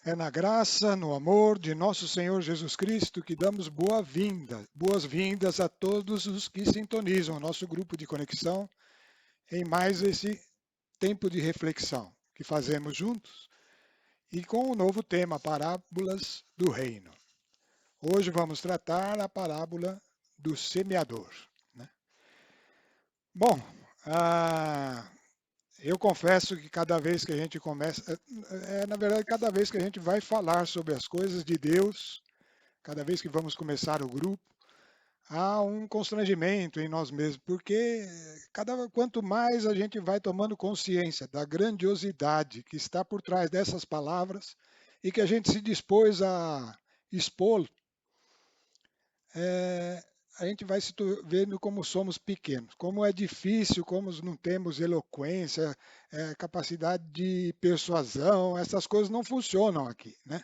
É na graça, no amor de nosso Senhor Jesus Cristo que damos boas-vindas a todos os que sintonizam o nosso grupo de conexão em mais esse tempo de reflexão que fazemos juntos e com o novo tema Parábolas do Reino. Hoje vamos tratar a parábola do semeador, né? Bom, ah, eu confesso que cada vez que a gente começa, na verdade, cada vez que a gente vai falar sobre as coisas de Deus, cada vez que vamos começar o grupo, há um constrangimento em nós mesmos, porque quanto mais a gente vai tomando consciência da grandiosidade que está por trás dessas palavras e que a gente se dispôs a expor, é, a gente vai se vendo como somos pequenos, como é difícil, como não temos eloquência, capacidade de persuasão, essas coisas não funcionam aqui, né?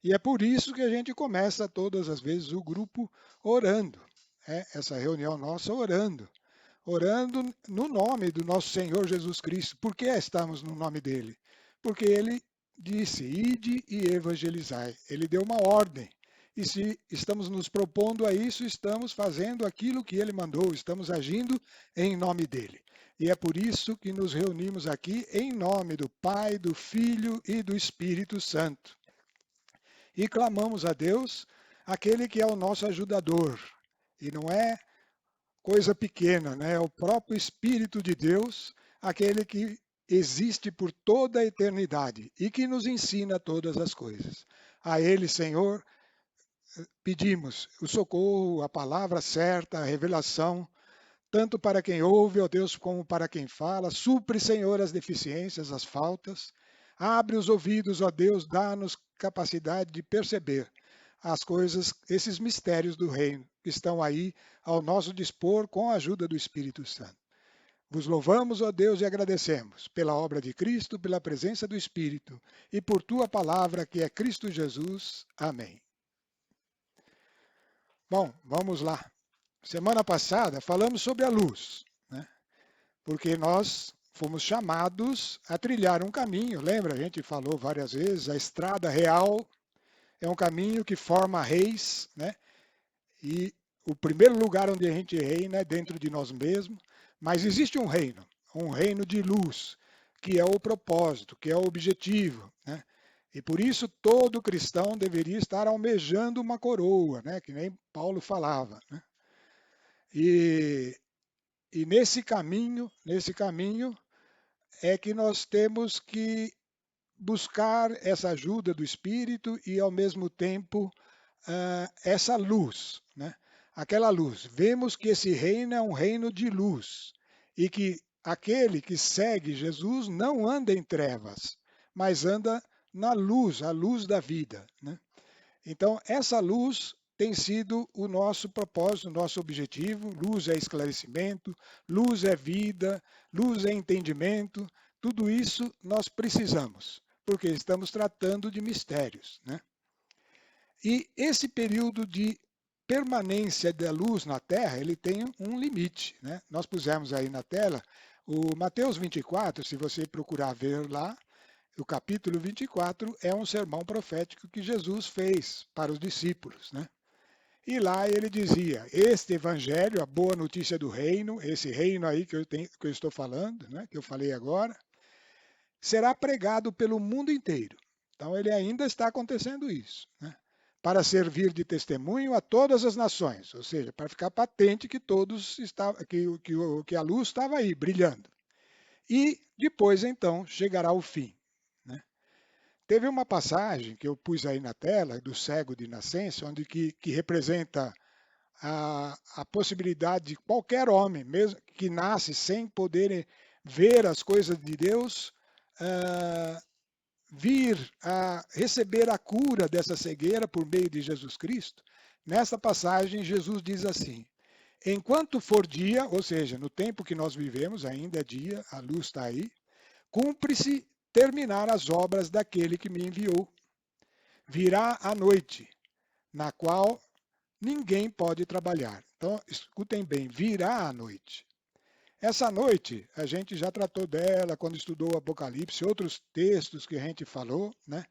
E é por isso que a gente começa todas as vezes o grupo orando, essa reunião nossa orando no nome do nosso Senhor Jesus Cristo. Por que estamos no nome dele? Porque ele disse: ide e evangelizai. Ele deu uma ordem. E se estamos nos propondo a isso, estamos fazendo aquilo que ele mandou, estamos agindo em nome dele. E é por isso que nos reunimos aqui em nome do Pai, do Filho e do Espírito Santo. E clamamos a Deus, aquele que é o nosso ajudador. E não é coisa pequena, né? É o próprio Espírito de Deus, aquele que existe por toda a eternidade e que nos ensina todas as coisas. A Ele, Senhor, pedimos o socorro, a palavra certa, a revelação, tanto para quem ouve, ó Deus, como para quem fala. Supre, Senhor, as deficiências, as faltas. Abre os ouvidos, ó Deus, dá-nos capacidade de perceber as coisas, esses mistérios do reino que estão aí ao nosso dispor com a ajuda do Espírito Santo. Vos louvamos, ó Deus, e agradecemos pela obra de Cristo, pela presença do Espírito e por tua palavra que é Cristo Jesus. Amém. Bom, vamos lá. Semana passada falamos sobre a luz, né? Porque nós fomos chamados a trilhar um caminho. Lembra? A gente falou várias vezes, a estrada real é um caminho que forma reis, né? E o primeiro lugar onde a gente reina é dentro de nós mesmos, mas existe um reino de luz, que é o propósito, que é o objetivo, né? E por isso todo cristão deveria estar almejando uma coroa, né? Que nem Paulo falava, né? E, e nesse caminho é que nós temos que buscar essa ajuda do Espírito e, ao mesmo tempo, essa luz, né? Aquela luz. Vemos que esse reino é um reino de luz e que aquele que segue Jesus não anda em trevas, mas anda na luz, a luz da vida, né? Então, essa luz tem sido o nosso propósito, o nosso objetivo. Luz é esclarecimento, luz é vida, luz é entendimento. Tudo isso nós precisamos, porque estamos tratando de mistérios, né? E esse período de permanência da luz na Terra, ele tem um limite, né? Nós pusemos aí na tela o Mateus 24, se você procurar ver lá, o capítulo 24 é um sermão profético que Jesus fez para os discípulos, né? E lá ele dizia: este evangelho, a boa notícia do reino, esse reino aí que eu estou falando, né, que eu falei agora, será pregado pelo mundo inteiro. Então ele ainda está acontecendo isso, né? Para servir de testemunho a todas as nações, ou seja, para ficar patente que todos estavam, que a luz estava aí brilhando. E depois então chegará o fim, né? Teve uma passagem que eu pus aí na tela do cego de nascença, onde que representa a possibilidade de qualquer homem, mesmo que nasce sem poder ver as coisas de Deus, ah, vir a receber a cura dessa cegueira por meio de Jesus Cristo. Nessa passagem, Jesus diz assim: enquanto for dia, ou seja, no tempo que nós vivemos, ainda é dia, a luz está aí, cumpre-se terminar as obras daquele que me enviou. Virá a noite, na qual ninguém pode trabalhar. Então, escutem bem, virá a noite. Essa noite, a gente já tratou dela quando estudou o Apocalipse, outros textos que a gente falou, né?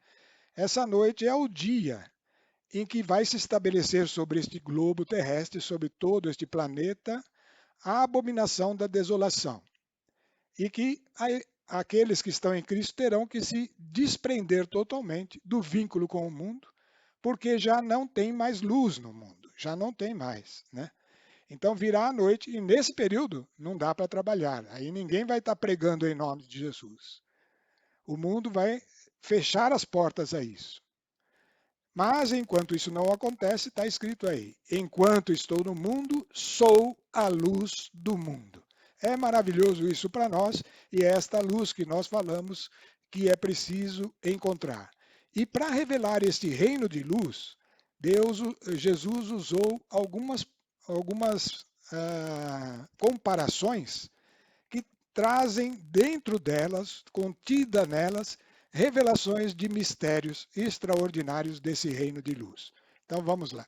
Essa noite é o dia em que vai se estabelecer sobre este globo terrestre, sobre todo este planeta, a abominação da desolação. E que aqueles que estão em Cristo terão que se desprender totalmente do vínculo com o mundo, porque já não tem mais luz no mundo, já não tem mais, né? Então virá a noite e nesse período não dá para trabalhar. Aí ninguém vai estar pregando em nome de Jesus. O mundo vai fechar as portas a isso. Mas enquanto isso não acontece, está escrito aí: enquanto estou no mundo, sou a luz do mundo. É maravilhoso isso para nós e é esta luz que nós falamos que é preciso encontrar. E para revelar este reino de luz, Jesus usou algumas comparações que trazem dentro delas, contida nelas, revelações de mistérios extraordinários desse reino de luz. Então vamos lá.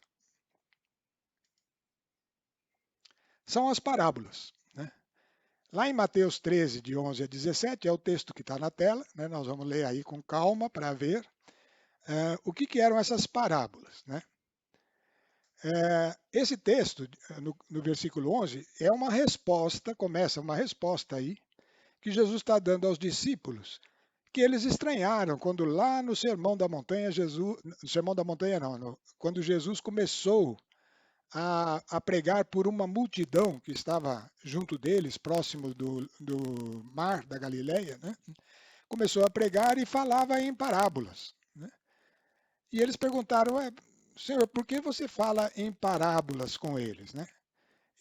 São as parábolas, né? Lá em Mateus 13, de 11 a 17, é o texto que está na tela, né? Nós vamos ler aí com calma para ver o que eram essas parábolas, né? Esse texto, no versículo 11, é uma resposta, começa uma resposta aí, que Jesus está dando aos discípulos, que eles estranharam quando lá no Sermão da Montanha, no Sermão da Montanha não, quando Jesus começou a pregar por uma multidão que estava junto deles, próximo do mar da Galileia, né? Começou a pregar e falava em parábolas, né? E eles perguntaram, Senhor, por que você fala em parábolas com eles, né?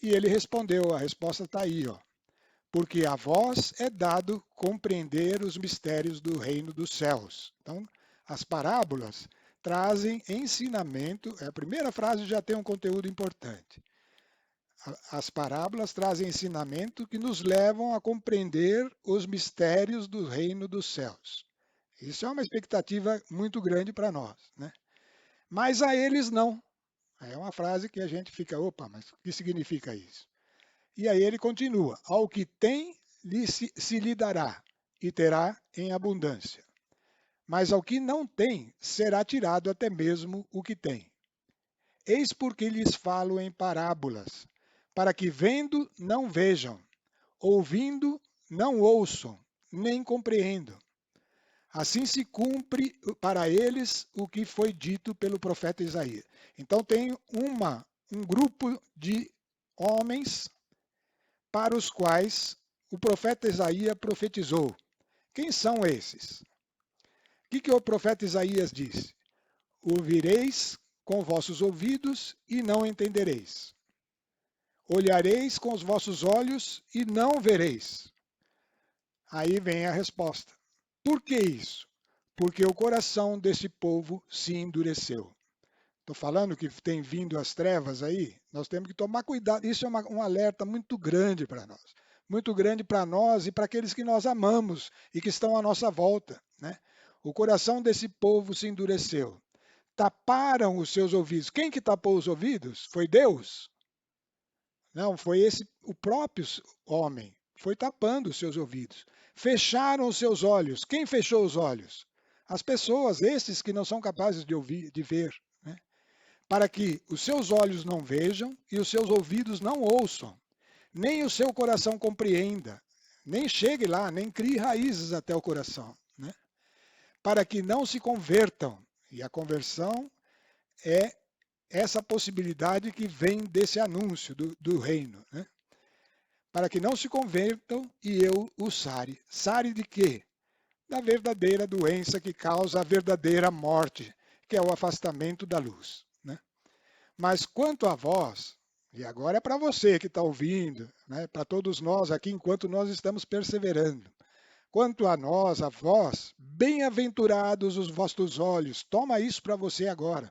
E ele respondeu, a resposta está aí, ó. Porque a vós é dado compreender os mistérios do reino dos céus. Então, as parábolas trazem ensinamento, a primeira frase já tem um conteúdo importante. As parábolas trazem ensinamento que nos levam a compreender os mistérios do reino dos céus. Isso é uma expectativa muito grande para nós, né? Mas a eles não. É uma frase que a gente fica, opa, mas o que significa isso? E aí ele continua: ao que tem, se lhe dará, e terá em abundância. Mas ao que não tem, será tirado até mesmo o que tem. Eis porque lhes falo em parábolas, para que vendo não vejam, ouvindo não ouçam, nem compreendam. Assim se cumpre para eles o que foi dito pelo profeta Isaías. Então tem um grupo de homens para os quais o profeta Isaías profetizou. Quem são esses? O que o profeta Isaías disse? Ouvireis com vossos ouvidos e não entendereis. Olhareis com os vossos olhos e não vereis. Aí vem a resposta. Por que isso? Porque o coração desse povo se endureceu. Estou falando que tem vindo as trevas aí, nós temos que tomar cuidado. Isso é um alerta muito grande para nós. Muito grande para nós e para aqueles que nós amamos e que estão à nossa volta, né? O coração desse povo se endureceu. Taparam os seus ouvidos. Quem que tapou os ouvidos? Foi Deus? Não, foi o próprio homem. Foi tapando os seus ouvidos. Fecharam os seus olhos. Quem fechou os olhos? As pessoas, esses que não são capazes de ouvir, de ver, né? Para que os seus olhos não vejam e os seus ouvidos não ouçam, nem o seu coração compreenda, nem chegue lá, nem crie raízes até o coração, né? Para que não se convertam. E a conversão é essa possibilidade que vem desse anúncio do reino, né? Para que não se convertam e eu os sare. Sare de quê? Da verdadeira doença que causa a verdadeira morte, que é o afastamento da luz, né? Mas quanto a vós, e agora é para você que está ouvindo, né? Para todos nós aqui, enquanto nós estamos perseverando. Quanto a nós, a vós, bem-aventurados os vossos olhos, toma isso para você agora,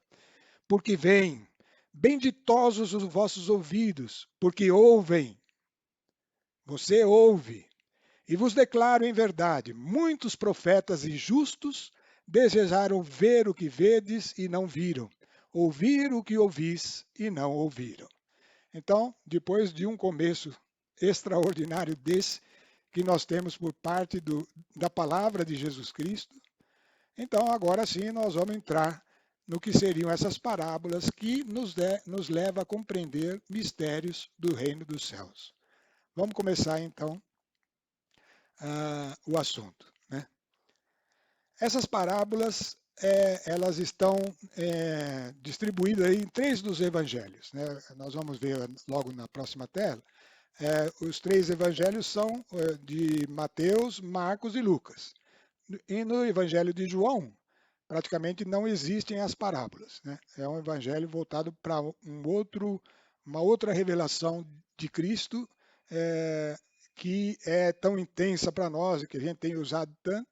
porque vem, benditosos os vossos ouvidos, porque ouvem, você ouve, e vos declaro em verdade, muitos profetas injustos desejaram ver o que vedes e não viram, ouvir o que ouvis e não ouviram. Então, depois de um começo extraordinário desse, que nós temos por parte da palavra de Jesus Cristo, Então, agora sim, nós vamos entrar no que seriam essas parábolas que nos leva a compreender mistérios do reino dos céus. Vamos começar, então, o assunto, né? Essas parábolas, elas estão distribuídas aí em 3 dos evangelhos, né? Nós vamos ver logo na próxima tela. Os 3 evangelhos são de Mateus, Marcos e Lucas. E no evangelho de João, praticamente não existem as parábolas, né? É um evangelho voltado para uma outra revelação de Cristo, que é tão intensa para nós e que a gente tem usado tanto,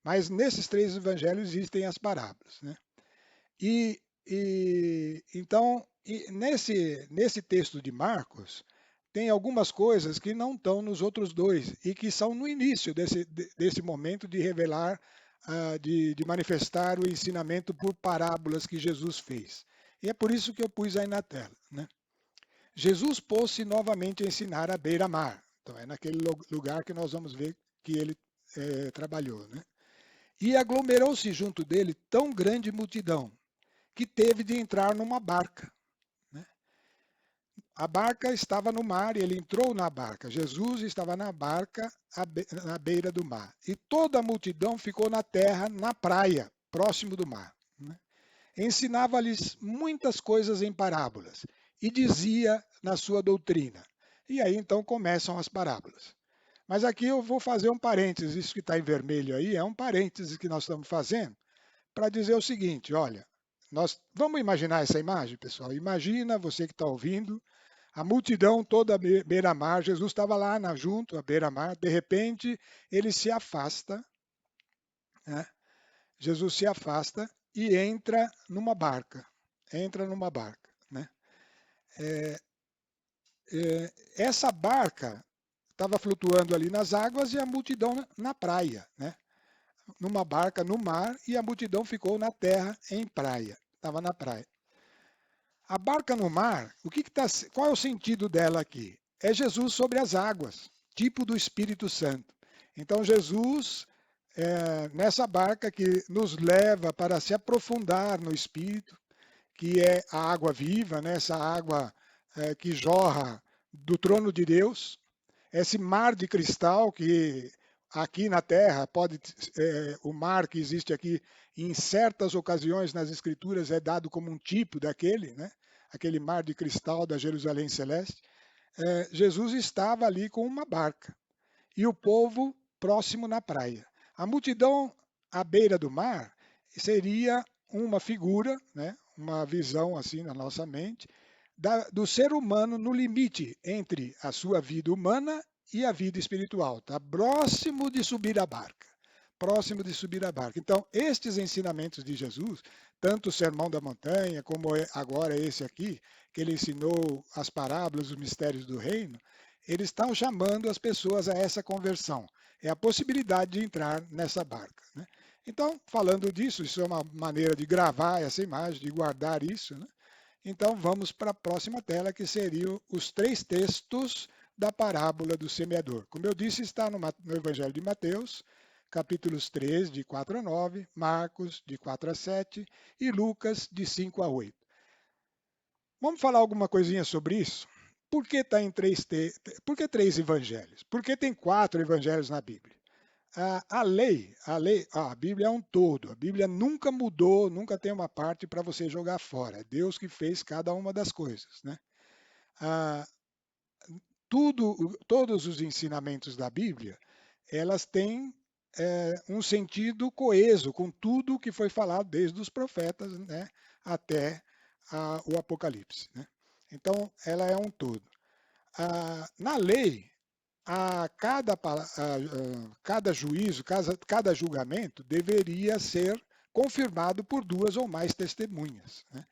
mas nesses 3 evangelhos existem as parábolas, né? Então, nesse texto de Marcos, tem algumas coisas que não estão nos outros 2 e que são no início desse momento de revelar, de manifestar o ensinamento por parábolas que Jesus fez. E é por isso que eu pus aí na tela, né? Jesus pôs-se novamente a ensinar à beira-mar. Então, é naquele lugar que nós vamos ver que ele trabalhou, né? E aglomerou-se junto dele tão grande multidão que teve de entrar numa barca, né? A barca estava no mar e ele entrou na barca. Jesus estava na barca na beira do mar. E toda a multidão ficou na terra, na praia, próximo do mar, né? Ensinava-lhes muitas coisas em parábolas e dizia na sua doutrina. E aí então começam as parábolas. Mas aqui eu vou fazer um parênteses, isso que está em vermelho aí é um parênteses que nós estamos fazendo para dizer o seguinte: olha, nós vamos imaginar essa imagem, pessoal. Imagina você que está ouvindo, a multidão toda à beira-mar, Jesus estava lá junto à beira-mar, de repente ele se afasta, né? Jesus se afasta e entra numa barca, né? Essa barca estava flutuando ali nas águas e a multidão na praia, né? Numa barca no mar e a multidão ficou na terra em praia, estava na praia. A barca no mar, qual é o sentido dela aqui? É Jesus sobre as águas, tipo do Espírito Santo. Então Jesus, nessa barca que nos leva para se aprofundar no Espírito, que é a água viva, né? Essa água que jorra do trono de Deus, esse mar de cristal que aqui na Terra o mar que existe aqui em certas ocasiões nas Escrituras é dado como um tipo daquele, né? Aquele mar de cristal da Jerusalém Celeste. Jesus estava ali com uma barca e o povo próximo na praia. A multidão à beira do mar seria uma figura, né? Uma visão assim na nossa mente, do ser humano no limite entre a sua vida humana e a vida espiritual. Está próximo de subir a barca. Próximo de subir a barca. Então, estes ensinamentos de Jesus, tanto o Sermão da Montanha, como agora esse aqui, que ele ensinou as parábolas, os mistérios do reino, eles estão chamando as pessoas a essa conversão. É a possibilidade de entrar nessa barca, né? Então, falando disso, isso é uma maneira de gravar essa imagem, de guardar isso, né? Então, vamos para a próxima tela, que seriam os 3 textos da parábola do semeador. Como eu disse, está no Evangelho de Mateus, capítulos 3, de 4 a 9, Marcos, de 4 a 7 e Lucas, de 5 a 8. Vamos falar alguma coisinha sobre isso? Por que está em 3 Por que 3 evangelhos? Por que tem 4 evangelhos na Bíblia? A Bíblia é um todo. A Bíblia nunca mudou, nunca tem uma parte para você jogar fora. É Deus que fez cada uma das coisas, né? Ah, todos os ensinamentos da Bíblia, elas têm um sentido coeso com tudo que foi falado desde os profetas, né, até o Apocalipse, né? Então, ela é um todo. Na lei, cada juízo, cada julgamento deveria ser confirmado por 2 ou mais testemunhas, né?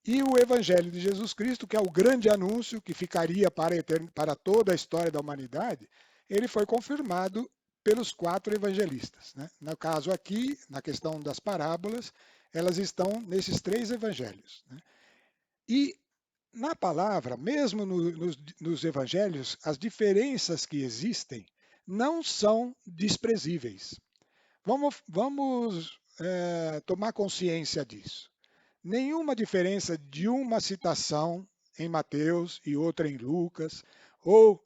E o Evangelho de Jesus Cristo, que é o grande anúncio que ficaria para toda a história da humanidade, ele foi confirmado pelos 4 evangelistas, né? No caso aqui, na questão das parábolas, elas estão nesses 3 evangelhos, né? E na palavra, mesmo nos evangelhos, as diferenças que existem não são desprezíveis. Vamos tomar consciência disso. Nenhuma diferença de uma citação em Mateus e outra em Lucas, ou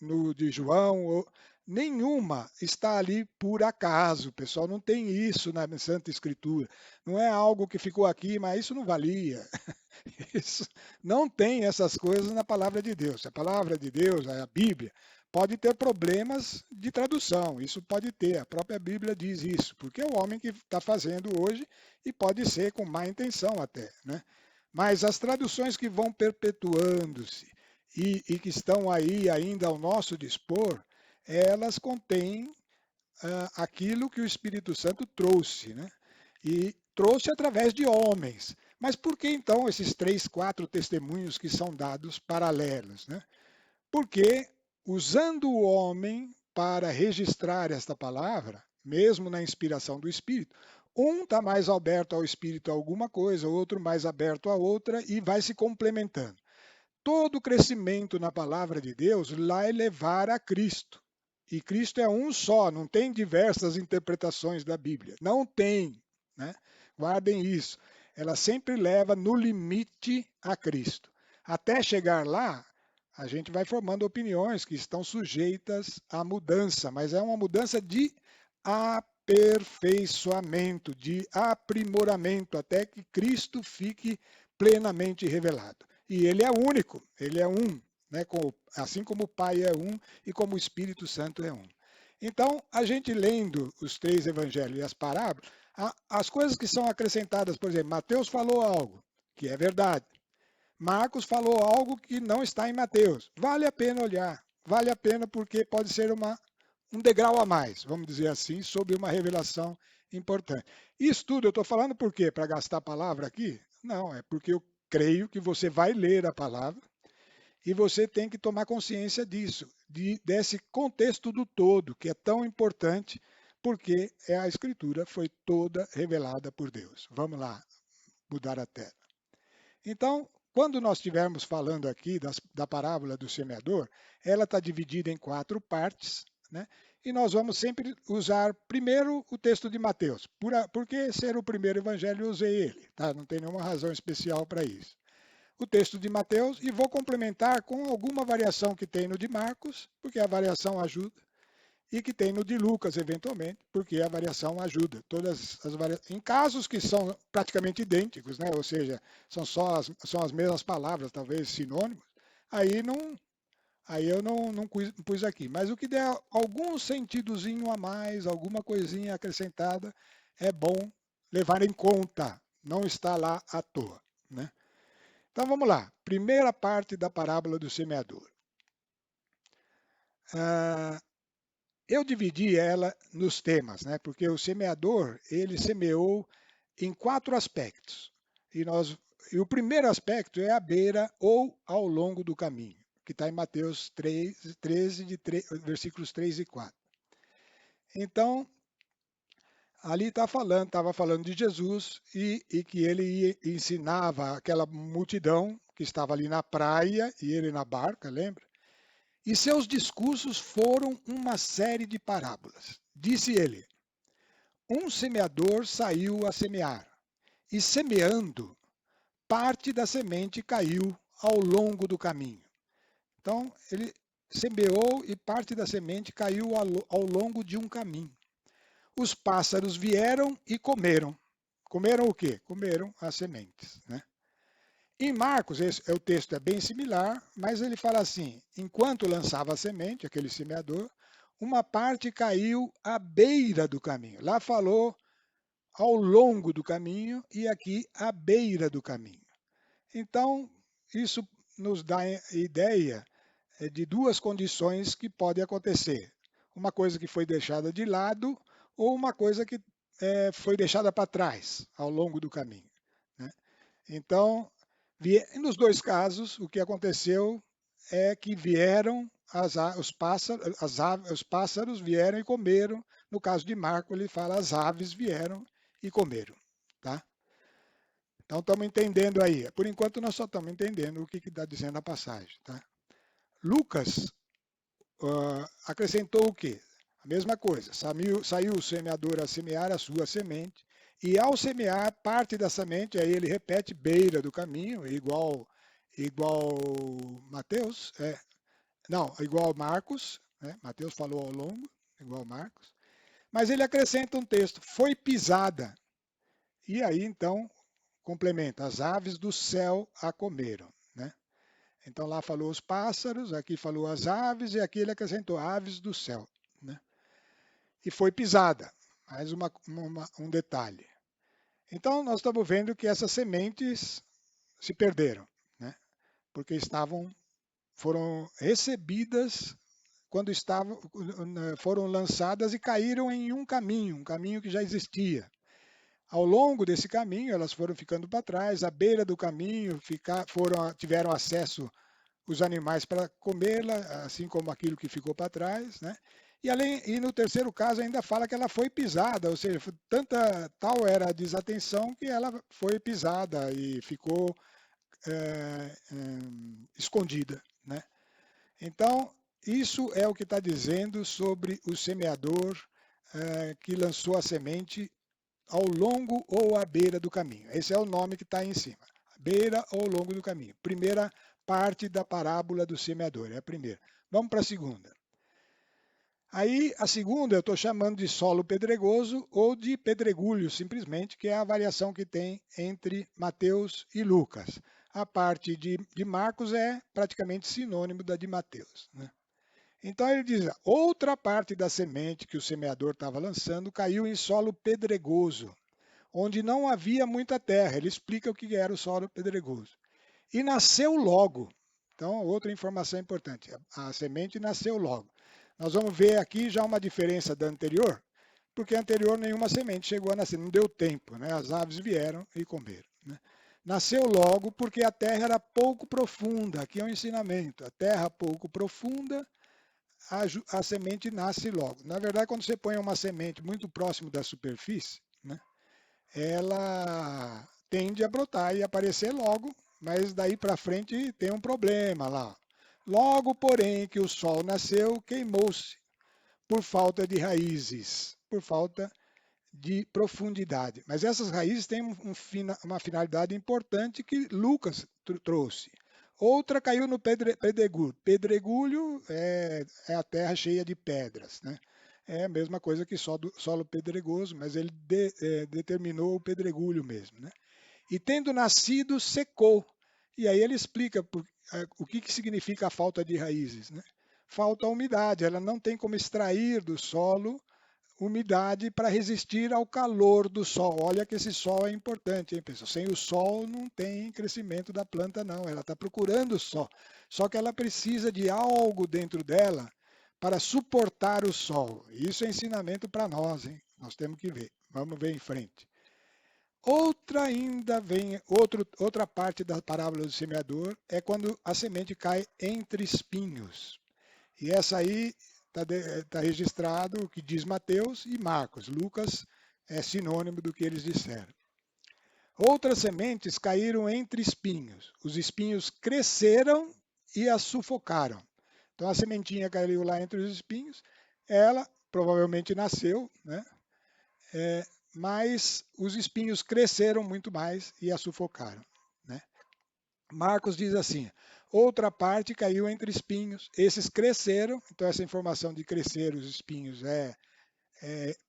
no de João, nenhuma está ali por acaso, pessoal. Não tem isso na Santa Escritura. Não é algo que ficou aqui, mas isso não valia. Isso, não tem essas coisas na palavra de Deus. A palavra de Deus, a Bíblia, pode ter problemas de tradução. Isso pode ter. A própria Bíblia diz isso, porque é o homem que está fazendo hoje e pode ser com má intenção até, né? Mas as traduções que vão perpetuando-se e que estão aí ainda ao nosso dispor, elas contêm aquilo que o Espírito Santo trouxe, né? E trouxe através de homens. Mas por que então esses 3, 4 testemunhos que são dados paralelos, né? Porque usando o homem para registrar esta palavra, mesmo na inspiração do Espírito, um está mais aberto ao Espírito a alguma coisa, outro mais aberto a outra e vai se complementando. Todo crescimento na palavra de Deus vai levar a Cristo. E Cristo é um só, não tem diversas interpretações da Bíblia. Não tem, né? Guardem isso. Ela sempre leva no limite a Cristo. Até chegar lá, a gente vai formando opiniões que estão sujeitas à mudança, mas é uma mudança de aperfeiçoamento, de aprimoramento, até que Cristo fique plenamente revelado. E ele é único, ele é um, né? Assim como o Pai é um e como o Espírito Santo é um. Então, a gente lendo os 3 evangelhos e as parábolas, as coisas que são acrescentadas, por exemplo, Mateus falou algo que é verdade. Marcos falou algo que não está em Mateus. Vale a pena olhar, vale a pena porque pode ser um degrau a mais, vamos dizer assim, sobre uma revelação importante. Isso tudo eu estou falando por quê? Para gastar a palavra aqui? Não, é porque eu creio que você vai ler a palavra e você tem que tomar consciência disso, desse contexto do todo, que é tão importante, porque a Escritura foi toda revelada por Deus. Vamos lá, mudar a tela. Então, quando nós estivermos falando aqui da parábola do semeador, ela está dividida em 4 partes, né? E nós vamos sempre usar primeiro o texto de Mateus. Porque ser o primeiro evangelho eu usei ele, tá? Não tem nenhuma razão especial para isso. O texto de Mateus e vou complementar com alguma variação que tem no de Marcos, porque a variação ajuda, e que tem no de Lucas, eventualmente, porque a variação ajuda. Em casos que são praticamente idênticos, né? Ou seja, são as mesmas palavras, talvez sinônimos, aí eu não pus aqui. Mas o que der algum sentidozinho a mais, alguma coisinha acrescentada, é bom levar em conta. Não está lá à toa, né? Então vamos lá. Primeira parte da parábola do semeador. Eu dividi ela nos temas, né? Porque o semeador, ele semeou em 4 aspectos. E o primeiro aspecto é a beira ou ao longo do caminho, que está em Mateus 13, versículos 3 e 4. Então, ali estava falando de Jesus e que ele ensinava aquela multidão que estava ali na praia e ele na barca, lembra? E seus discursos foram uma série de parábolas. Disse ele: um semeador saiu a semear, e semeando, parte da semente caiu ao longo do caminho. Então, ele semeou e parte da semente caiu ao longo de um caminho. Os pássaros vieram e comeram. Comeram o quê? Comeram as sementes, né? Em Marcos, o texto é bem similar, mas ele fala assim: enquanto lançava a semente, aquele semeador, uma parte caiu à beira do caminho. Lá falou ao longo do caminho e aqui à beira do caminho. Então, isso nos dá a ideia de 2 condições que podem acontecer. Uma coisa que foi deixada de lado ou uma coisa que foi deixada para trás ao longo do caminho, né? Então, nos 2 casos, o que aconteceu é que vieram os pássaros vieram e comeram. No caso de Marco, ele fala as aves vieram e comeram, tá? Então estamos entendendo aí. Por enquanto nós só estamos entendendo o que está dizendo a passagem, tá? Lucas acrescentou o quê? A mesma coisa, saiu o semeador a semear a sua semente, e ao semear parte da semente, aí ele repete beira do caminho, igual Mateus, não, igual Marcos, né? Mateus falou ao longo, igual Marcos, mas ele acrescenta um texto, foi pisada. E aí então complementa, as aves do céu a comeram, né? Então lá falou os pássaros, aqui falou as aves, e aqui ele acrescentou aves do céu, né? E foi pisada. Mais um detalhe. Então nós estamos vendo que essas sementes se perderam, né? Porque foram recebidas quando foram lançadas e caíram em um caminho que já existia. Ao longo desse caminho, elas foram ficando para trás, à beira do caminho tiveram acesso os animais para comê-la, assim como aquilo que ficou para trás, né? E no terceiro caso ainda fala que ela foi pisada, ou seja, tal era a desatenção que ela foi pisada e ficou escondida, né? Então, isso é o que está dizendo sobre o semeador que lançou a semente ao longo ou à beira do caminho. Esse é o nome que está aí em cima. Beira ou longo do caminho. Primeira parte da parábola do semeador, é a primeira. Vamos para a segunda. Aí, a segunda eu estou chamando de solo pedregoso ou de pedregulho, simplesmente, que é a variação que tem entre Mateus e Lucas. A parte de Marcos é praticamente sinônimo da de Mateus, né? Então ele diz, outra parte da semente que o semeador estava lançando caiu em solo pedregoso, onde não havia muita terra. Ele explica o que era o solo pedregoso. E nasceu logo. Então, outra informação importante, a semente nasceu logo. Nós vamos ver aqui já uma diferença da anterior, porque a anterior nenhuma semente chegou a nascer, não deu tempo, né? As aves vieram e comeram, né? Nasceu logo porque a terra era pouco profunda. Aqui é um ensinamento. A terra pouco profunda, a semente nasce logo. Na verdade, quando você põe uma semente muito próximo da superfície, né, ela tende a brotar e aparecer logo, mas daí para frente tem um problema lá. Logo, porém, que o sol nasceu, queimou-se por falta de raízes, por falta de profundidade. Mas essas raízes têm uma finalidade importante que Lucas trouxe. Outra caiu no pedregulho. Pedregulho é a terra cheia de pedras, né? É a mesma coisa que solo pedregoso, mas ele determinou o pedregulho mesmo, né? E tendo nascido, secou. E aí ele explica o que significa a falta de raízes, né? Falta umidade, ela não tem como extrair do solo umidade para resistir ao calor do sol. Olha que esse sol é importante, hein, pessoal? Sem o sol não tem crescimento da planta, não. Ela está procurando o sol. Só que ela precisa de algo dentro dela para suportar o sol. Isso é ensinamento para nós, hein? Nós temos que ver. Vamos ver em frente. Outra parte da parábola do semeador é quando a semente cai entre espinhos. E essa aí está registrado o que diz Mateus e Marcos. Lucas é sinônimo do que eles disseram. Outras sementes caíram entre espinhos. Os espinhos cresceram e as sufocaram. Então a sementinha caiu lá entre os espinhos. Ela provavelmente nasceu, né? Mas os espinhos cresceram muito mais e a sufocaram, né? Marcos diz assim, outra parte caiu entre espinhos, esses cresceram, então essa informação de crescer os espinhos é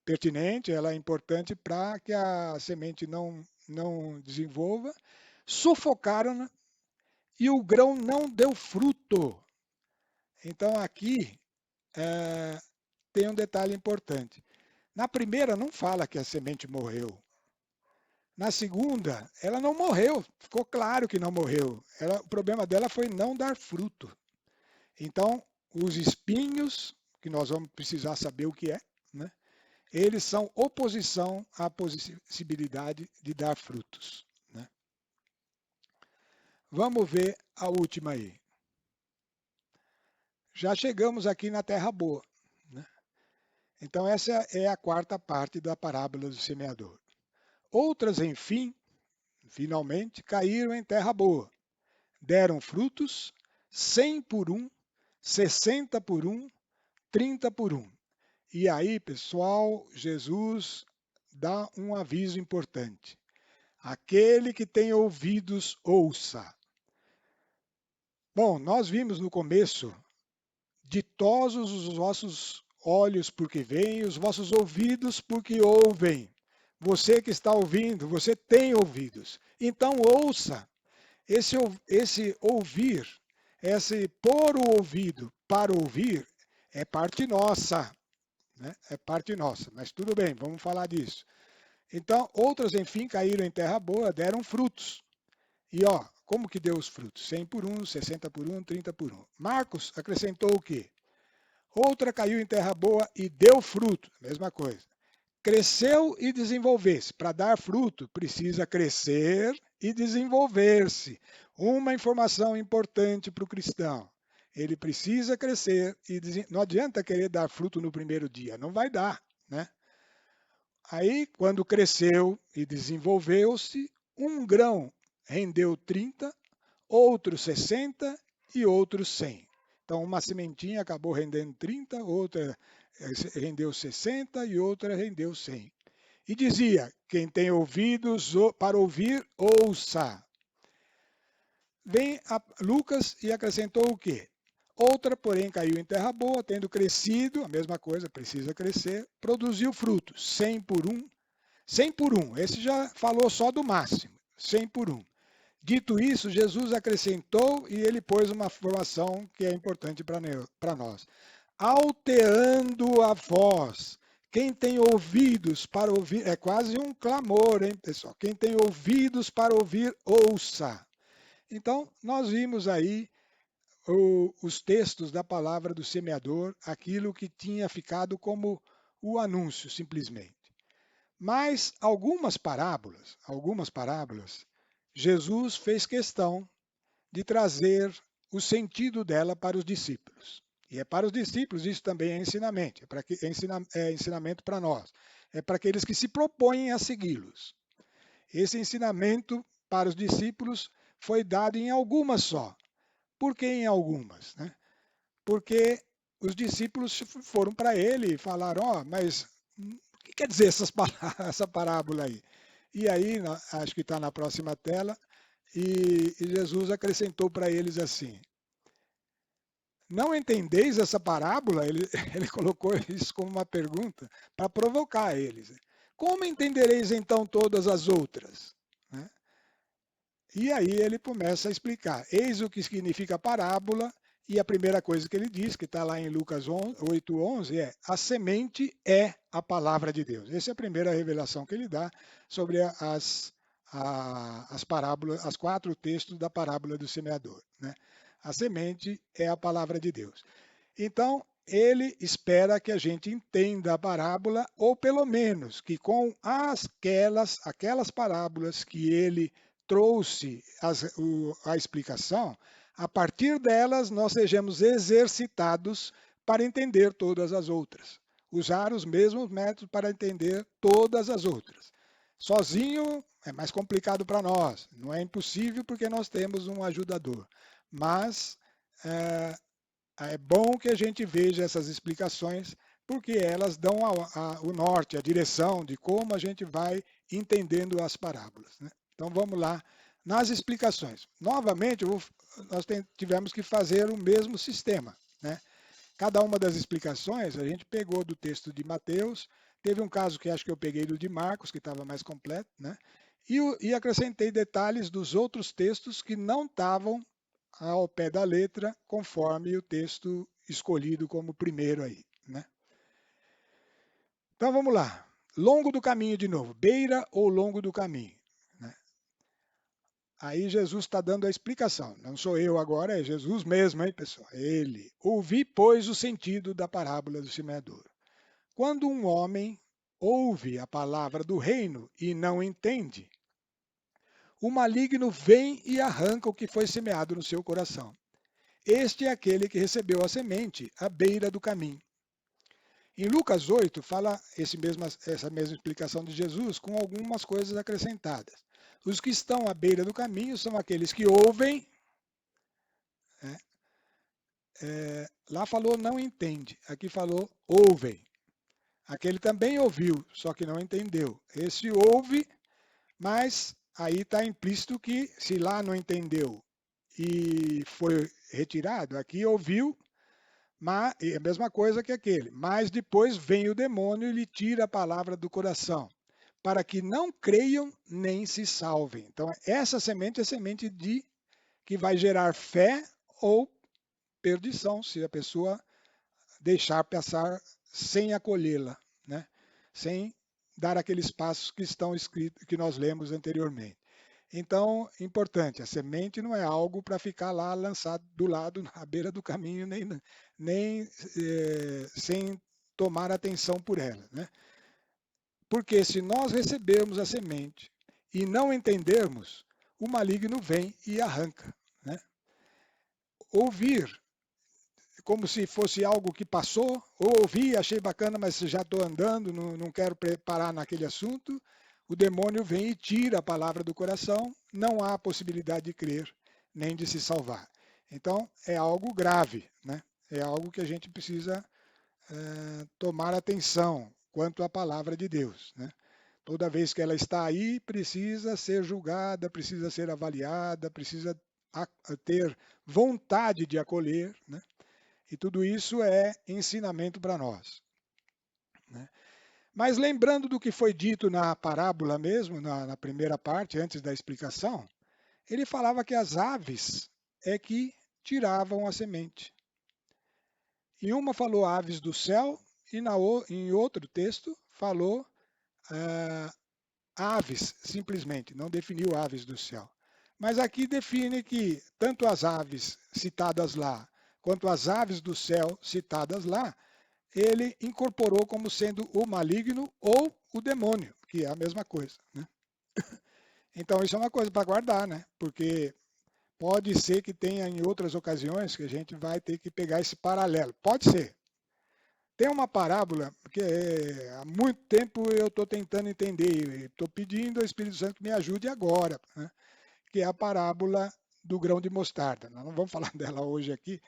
pertinente, ela é importante para que a semente não desenvolva, sufocaram e o grão não deu fruto. Então aqui tem um detalhe importante. Na primeira não fala que a semente morreu. Na segunda, ela não morreu, ficou claro que não morreu. O problema dela foi não dar fruto. Então, os espinhos, que nós vamos precisar saber o que é, né? Eles são oposição à possibilidade de dar frutos, né? Vamos ver a última aí. Já chegamos aqui na terra boa, né? Então, essa é a quarta parte da parábola do semeador. Outras, enfim, finalmente, caíram em terra boa. Deram frutos, 100 por 1, 60 por 1, 30 por 1. E aí, pessoal, Jesus dá um aviso importante. Aquele que tem ouvidos, ouça. Bom, nós vimos no começo: ditosos os vossos olhos porque veem, os vossos ouvidos porque ouvem. Você que está ouvindo, você tem ouvidos. Então ouça. Esse ouvir, esse pôr o ouvido para ouvir, é parte nossa, né? É parte nossa. Mas tudo bem, vamos falar disso. Então, outras, enfim, caíram em terra boa, deram frutos. E ó, como que deu os frutos? 100 por 1, 60 por 1, 30 por 1. Marcos acrescentou o quê? Outra caiu em terra boa e deu fruto. Mesma coisa. Cresceu e desenvolvesse. Para dar fruto, precisa crescer e desenvolver-se. Uma informação importante para o cristão. Ele precisa crescer e não adianta querer dar fruto no primeiro dia. Não vai dar, né? Aí, quando cresceu e desenvolveu-se, um grão rendeu 30, outro 60 e outro 100. Então, uma sementinha acabou rendendo 30, outra rendeu 60 e outra rendeu 100. E dizia: quem tem ouvidos para ouvir, ouça. Vem Lucas e acrescentou o quê? Outra, porém, caiu em terra boa, tendo crescido, a mesma coisa, precisa crescer, produziu frutos, 100 por 1. 100 por 1, esse já falou só do máximo, 100 por 1. Dito isso, Jesus acrescentou e ele pôs uma informação que é importante para nós. Alteando a voz. Quem tem ouvidos para ouvir, é quase um clamor, hein, pessoal? Quem tem ouvidos para ouvir, ouça. Então, nós vimos aí os textos da palavra do semeador, aquilo que tinha ficado como o anúncio, simplesmente. Mas algumas parábolas, Jesus fez questão de trazer o sentido dela para os discípulos. E é para os discípulos, isso também é ensinamento, é ensinamento para nós. É para aqueles que se propõem a segui-los. Esse ensinamento para os discípulos foi dado em algumas só. Por que em algumas? Né? Porque os discípulos foram para ele e falaram: ó, mas o que quer dizer essa parábola aí? E aí, acho que está na próxima tela, e Jesus acrescentou para eles assim: não entendeis essa parábola? Ele colocou isso como uma pergunta para provocar eles. Como entendereis então todas as outras? Né? E aí ele começa a explicar. Eis o que significa parábola, e a primeira coisa que ele diz, que está lá em Lucas 8:11, é: a semente é a palavra de Deus. Essa é a primeira revelação que ele dá sobre as parábolas, as 4 textos da parábola do semeador. Né? A semente é a palavra de Deus. Então, ele espera que a gente entenda a parábola, ou pelo menos que com aquelas parábolas que ele trouxe a explicação, a partir delas nós sejamos exercitados para entender todas as outras. Usar os mesmos métodos para entender todas as outras. Sozinho é mais complicado para nós. Não é impossível porque nós temos um ajudador. Mas é bom que a gente veja essas explicações, porque elas dão o norte, a direção de como a gente vai entendendo as parábolas. Né? Então vamos lá nas explicações. Novamente, nós tivemos que fazer o mesmo sistema. Né? Cada uma das explicações a gente pegou do texto de Mateus, teve um caso que acho que eu peguei do de Marcos, que estava mais completo, né? E acrescentei detalhes dos outros textos que não estavam ao pé da letra, conforme o texto escolhido como primeiro aí. Né? Então vamos lá. Longo do caminho de novo. Beira ou longo do caminho. Né? Aí Jesus está dando a explicação. Não sou eu agora, é Jesus mesmo, hein, pessoal? Ele. Ouvi, pois, o sentido da parábola do semeador. Quando um homem ouve a palavra do reino e não entende, o maligno vem e arranca o que foi semeado no seu coração. Este é aquele que recebeu a semente à beira do caminho. Em Lucas 8, fala essa mesma explicação de Jesus com algumas coisas acrescentadas. Os que estão à beira do caminho são aqueles que ouvem. Lá falou não entende, aqui falou ouvem. Aquele também ouviu, só que não entendeu. Esse ouve, mas aí está implícito que se lá não entendeu e foi retirado, aqui ouviu, mas é a mesma coisa que aquele. Mas depois vem o demônio e lhe tira a palavra do coração, para que não creiam nem se salvem. Então, essa semente é semente de que vai gerar fé ou perdição, se a pessoa deixar passar sem acolhê-la, né? Sem dar aqueles passos que estão escritos, que nós lemos anteriormente. Então, importante, a semente não é algo para ficar lá lançado do lado, à beira do caminho, nem sem tomar atenção por ela, né? Porque se nós recebermos a semente e não entendermos, o maligno vem e arranca, né? Ouvir como se fosse algo que passou, ou ouvi, achei bacana, mas já estou andando, não quero parar naquele assunto, o demônio vem e tira a palavra do coração, não há possibilidade de crer, nem de se salvar. Então, é algo grave, né? É algo que a gente precisa tomar atenção quanto à palavra de Deus, né? Toda vez que ela está aí, precisa ser julgada, precisa ser avaliada, precisa ter vontade de acolher, né? E tudo isso é ensinamento para nós, né? Mas lembrando do que foi dito na parábola mesmo, na primeira parte, antes da explicação, ele falava que as aves é que tiravam a semente. Em uma falou aves do céu e em outro texto falou ah, aves, simplesmente, não definiu aves do céu. Mas aqui define que tanto as aves citadas lá, quanto as aves do céu citadas lá, ele incorporou como sendo o maligno ou o demônio, que é a mesma coisa, né? Então isso é uma coisa para guardar, né? Porque pode ser que tenha em outras ocasiões que a gente vai ter que pegar esse paralelo. Pode ser. Tem uma parábola que há muito tempo eu estou tentando entender, estou pedindo ao Espírito Santo que me ajude agora, né? Que é a parábola do grão de mostarda. Nós não vamos falar dela hoje aqui,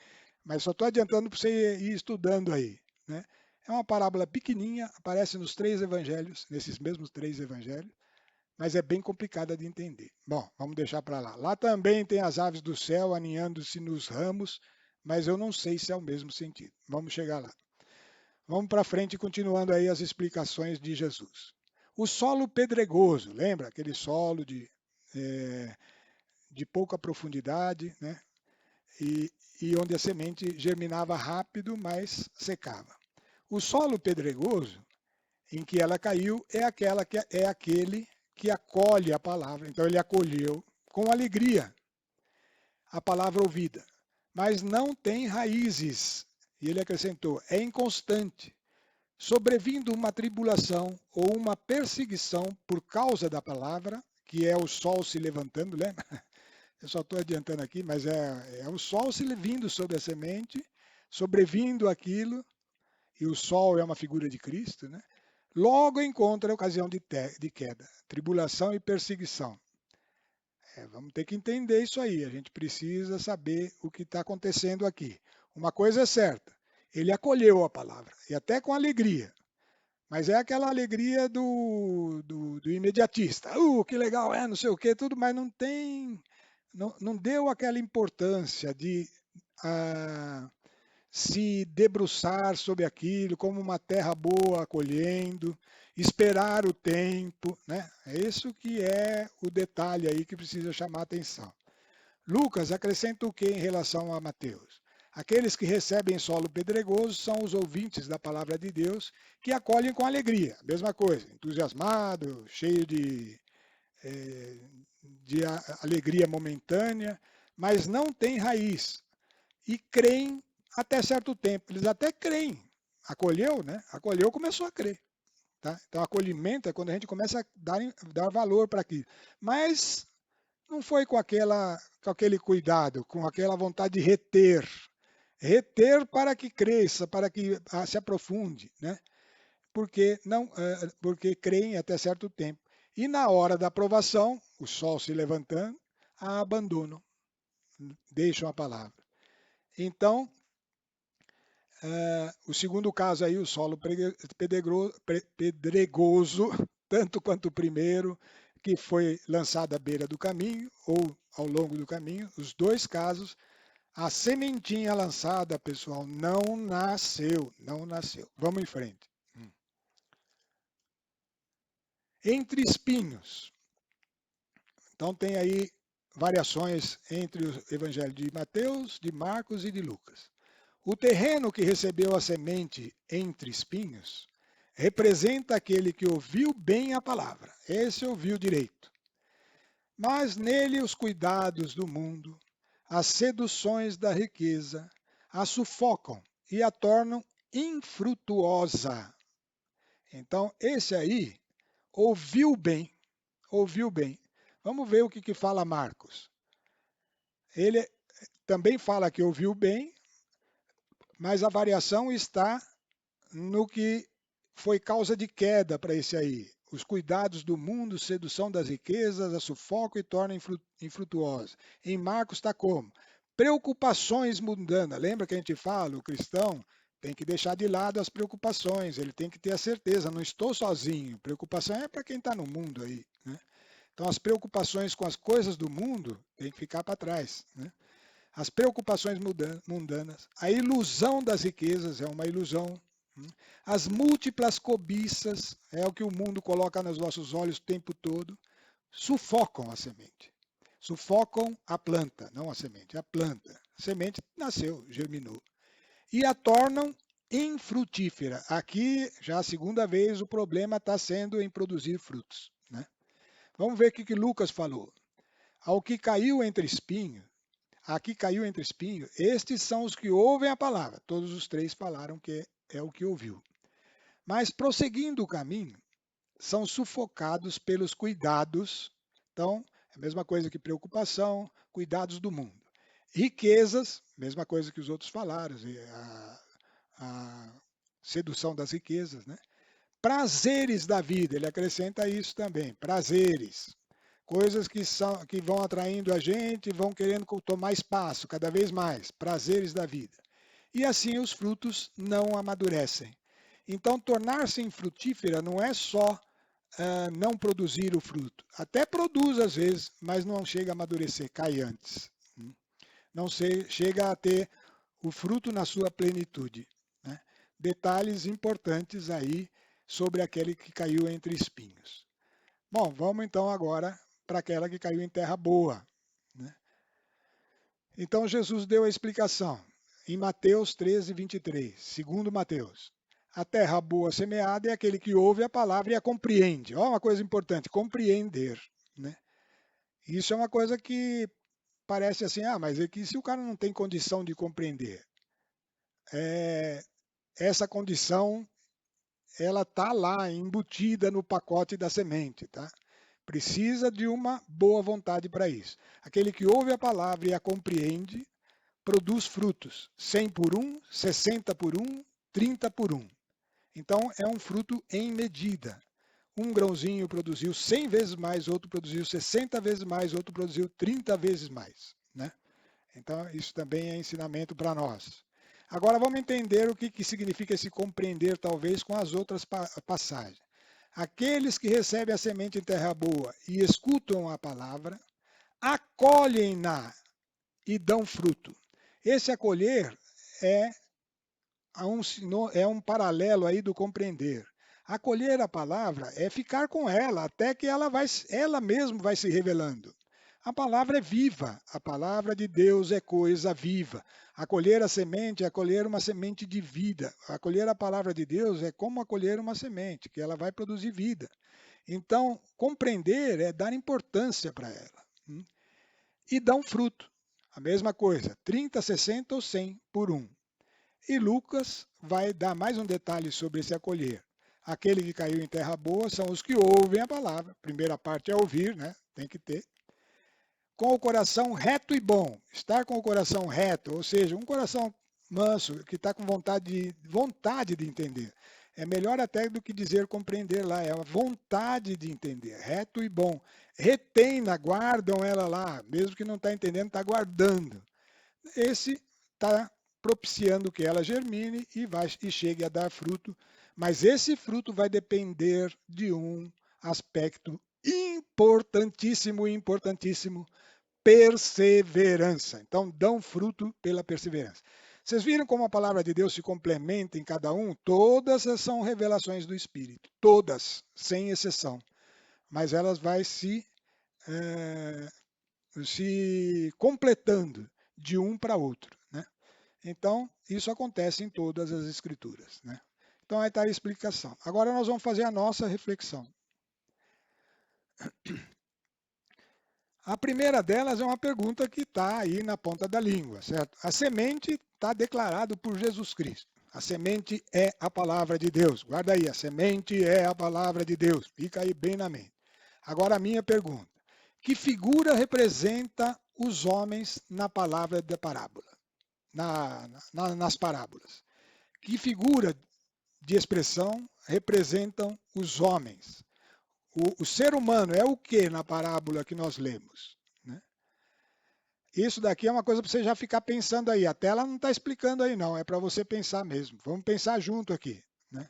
mas só estou adiantando para você ir estudando aí, né? É uma parábola pequenininha, aparece nos três evangelhos, nesses mesmos três evangelhos, mas é bem complicada de entender. Bom, vamos deixar para lá. Lá também tem as aves do céu aninhando-se nos ramos, mas eu não sei se é o mesmo sentido. Vamos chegar lá. Vamos para frente, continuando aí as explicações de Jesus. O solo pedregoso, lembra? Aquele solo de pouca profundidade, né? E onde a semente germinava rápido, mas secava. O solo pedregoso em que ela caiu é aquele que acolhe a palavra. Então ele acolheu com alegria a palavra ouvida, mas não tem raízes. E ele acrescentou: é inconstante. Sobrevindo uma tribulação ou uma perseguição por causa da palavra, que é o sol se levantando, lembra? Eu só estou adiantando aqui, mas é o sol se vindo sobre a semente, sobrevindo aquilo, e o sol é uma figura de Cristo, né? Logo encontra a ocasião de queda, tribulação e perseguição. Vamos ter que entender isso aí, a gente precisa saber o que está acontecendo aqui. Uma coisa é certa, ele acolheu a palavra, e até com alegria, mas é aquela alegria do imediatista. Que legal, não sei o que, tudo, mas não tem, não deu aquela importância de se debruçar sobre aquilo como uma terra boa acolhendo, esperar o tempo, né? É isso que é o detalhe aí que precisa chamar a atenção. Lucas acrescenta o que em relação a Mateus? Aqueles que recebem solo pedregoso são os ouvintes da palavra de Deus que acolhem com alegria, mesma coisa, entusiasmado, cheio de alegria momentânea, mas não tem raiz e creem até certo tempo. Eles até creem. Acolheu, né? Acolheu, começou a crer. Tá? Então, acolhimento é quando a gente começa a dar valor para aquilo. Mas não foi com aquele cuidado, com aquela vontade de reter. Reter para que cresça, para que se aprofunde, né? Porque creem até certo tempo. E na hora da aprovação, o sol se levantando, a abandonam, deixam a palavra. Então, O segundo caso aí, o solo pedregoso, tanto quanto o primeiro, que foi lançado à beira do caminho ou ao longo do caminho. Os dois casos, a sementinha lançada, pessoal, não nasceu, não nasceu. Vamos em frente. Entre espinhos. Então tem aí variações entre o Evangelho de Mateus, de Marcos e de Lucas. O terreno que recebeu a semente entre espinhos representa aquele que ouviu bem a palavra. Esse ouviu direito. Mas nele os cuidados do mundo, as seduções da riqueza, a sufocam e a tornam infrutuosa. Então, esse aí ouviu bem, ouviu bem. Vamos ver o que fala Marcos. Ele também fala que ouviu bem, mas a variação está no que foi causa de queda para esse aí. Os cuidados do mundo, sedução das riquezas, a sufoco e torna infrutuosa. Em Marcos está como? Preocupações mundanas. Lembra que a gente fala, o cristão tem que deixar de lado as preocupações, ele tem que ter a certeza, não estou sozinho. Preocupação é para quem está no mundo aí. Né? Então as preocupações com as coisas do mundo tem que ficar para trás. Né? As preocupações mundanas, a ilusão das riquezas é uma ilusão. As múltiplas cobiças, é o que o mundo coloca nos nossos olhos o tempo todo, sufocam a semente. Sufocam a planta, não a semente, a planta. A semente nasceu, germinou. E a tornam infrutífera. Aqui, já a segunda vez, o problema está sendo em produzir frutos. Né? Vamos ver o que Lucas falou. Ao que caiu entre espinhos, aqui caiu entre espinhos, estes são os que ouvem a palavra. Todos os três falaram que é o que ouviu. Mas prosseguindo o caminho, são sufocados pelos cuidados. Então, é a mesma coisa que preocupação, cuidados do mundo. Riquezas, mesma coisa que os outros falaram, a sedução das riquezas, né? Prazeres da vida, ele acrescenta isso também, prazeres. Coisas que vão atraindo a gente, vão querendo tomar espaço cada vez mais, prazeres da vida. E assim os frutos não amadurecem. Então, tornar-se infrutífera não é só não produzir o fruto. Até produz às vezes, mas não chega a amadurecer, cai antes. Não chega a ter o fruto na sua plenitude. Né? Detalhes importantes aí sobre aquele que caiu entre espinhos. Bom, vamos então agora para aquela que caiu em terra boa. Né? Então Jesus deu a explicação em Mateus 13, 23, segundo Mateus. A terra boa semeada é aquele que ouve a palavra e a compreende. Olha uma coisa importante, compreender. Né? Isso é uma coisa que parece assim, mas é que se o cara não tem condição de compreender, essa condição ela está lá embutida no pacote da semente, tá? Precisa de uma boa vontade para isso. Aquele que ouve a palavra e a compreende, produz frutos, 100 por 1, 60 por 1, 30 por 1. Então é um fruto em medida. Um grãozinho produziu 100 vezes mais, outro produziu 60 vezes mais, outro produziu 30 vezes mais. Né? Então isso também é ensinamento para nós. Agora vamos entender o que significa esse compreender, talvez, com as outras passagens. Aqueles que recebem a semente em terra boa e escutam a palavra, acolhem-na e dão fruto. Esse acolher é um paralelo aí do compreender. Acolher a palavra é ficar com ela até que ela mesma vai se revelando. A palavra é viva, a palavra de Deus é coisa viva. Acolher a semente é acolher uma semente de vida. Acolher a palavra de Deus é como acolher uma semente, que ela vai produzir vida. Então, compreender é dar importância para ela. E dar um fruto. A mesma coisa, 30, 60 ou 100 por 1. E Lucas vai dar mais um detalhe sobre esse acolher. Aquele que caiu em terra boa são os que ouvem a palavra. A primeira parte é ouvir, né? Tem que ter. Com o coração reto e bom. Estar com o coração reto, ou seja, um coração manso, que está com vontade de entender. É melhor até do que dizer compreender lá, é a vontade de entender, reto e bom. Retém, guardam ela lá, mesmo que não está entendendo, está guardando. Esse está propiciando que ela germine e chegue a dar fruto. Mas esse fruto vai depender de um aspecto importantíssimo, importantíssimo, perseverança. Então, dão fruto pela perseverança. Vocês viram como a palavra de Deus se complementa em cada um? Todas são revelações do Espírito, todas, sem exceção. Mas elas vão se completando de um para outro, né? Então, isso acontece em todas as Escrituras, né? Então, aí está a explicação. Agora nós vamos fazer a nossa reflexão. A primeira delas é uma pergunta que está aí na ponta da língua, certo? A semente está declarado por Jesus Cristo. A semente é a palavra de Deus. Guarda aí, a semente é a palavra de Deus. Fica aí bem na mente. Agora a minha pergunta. Que figura representa os homens na palavra da parábola? Nas parábolas? Que figura de expressão representam os homens? O ser humano é o que na parábola que nós lemos? Né? Isso daqui é uma coisa para você já ficar pensando aí. A tela não está explicando aí, não. É para você pensar mesmo. Vamos pensar junto aqui. Né?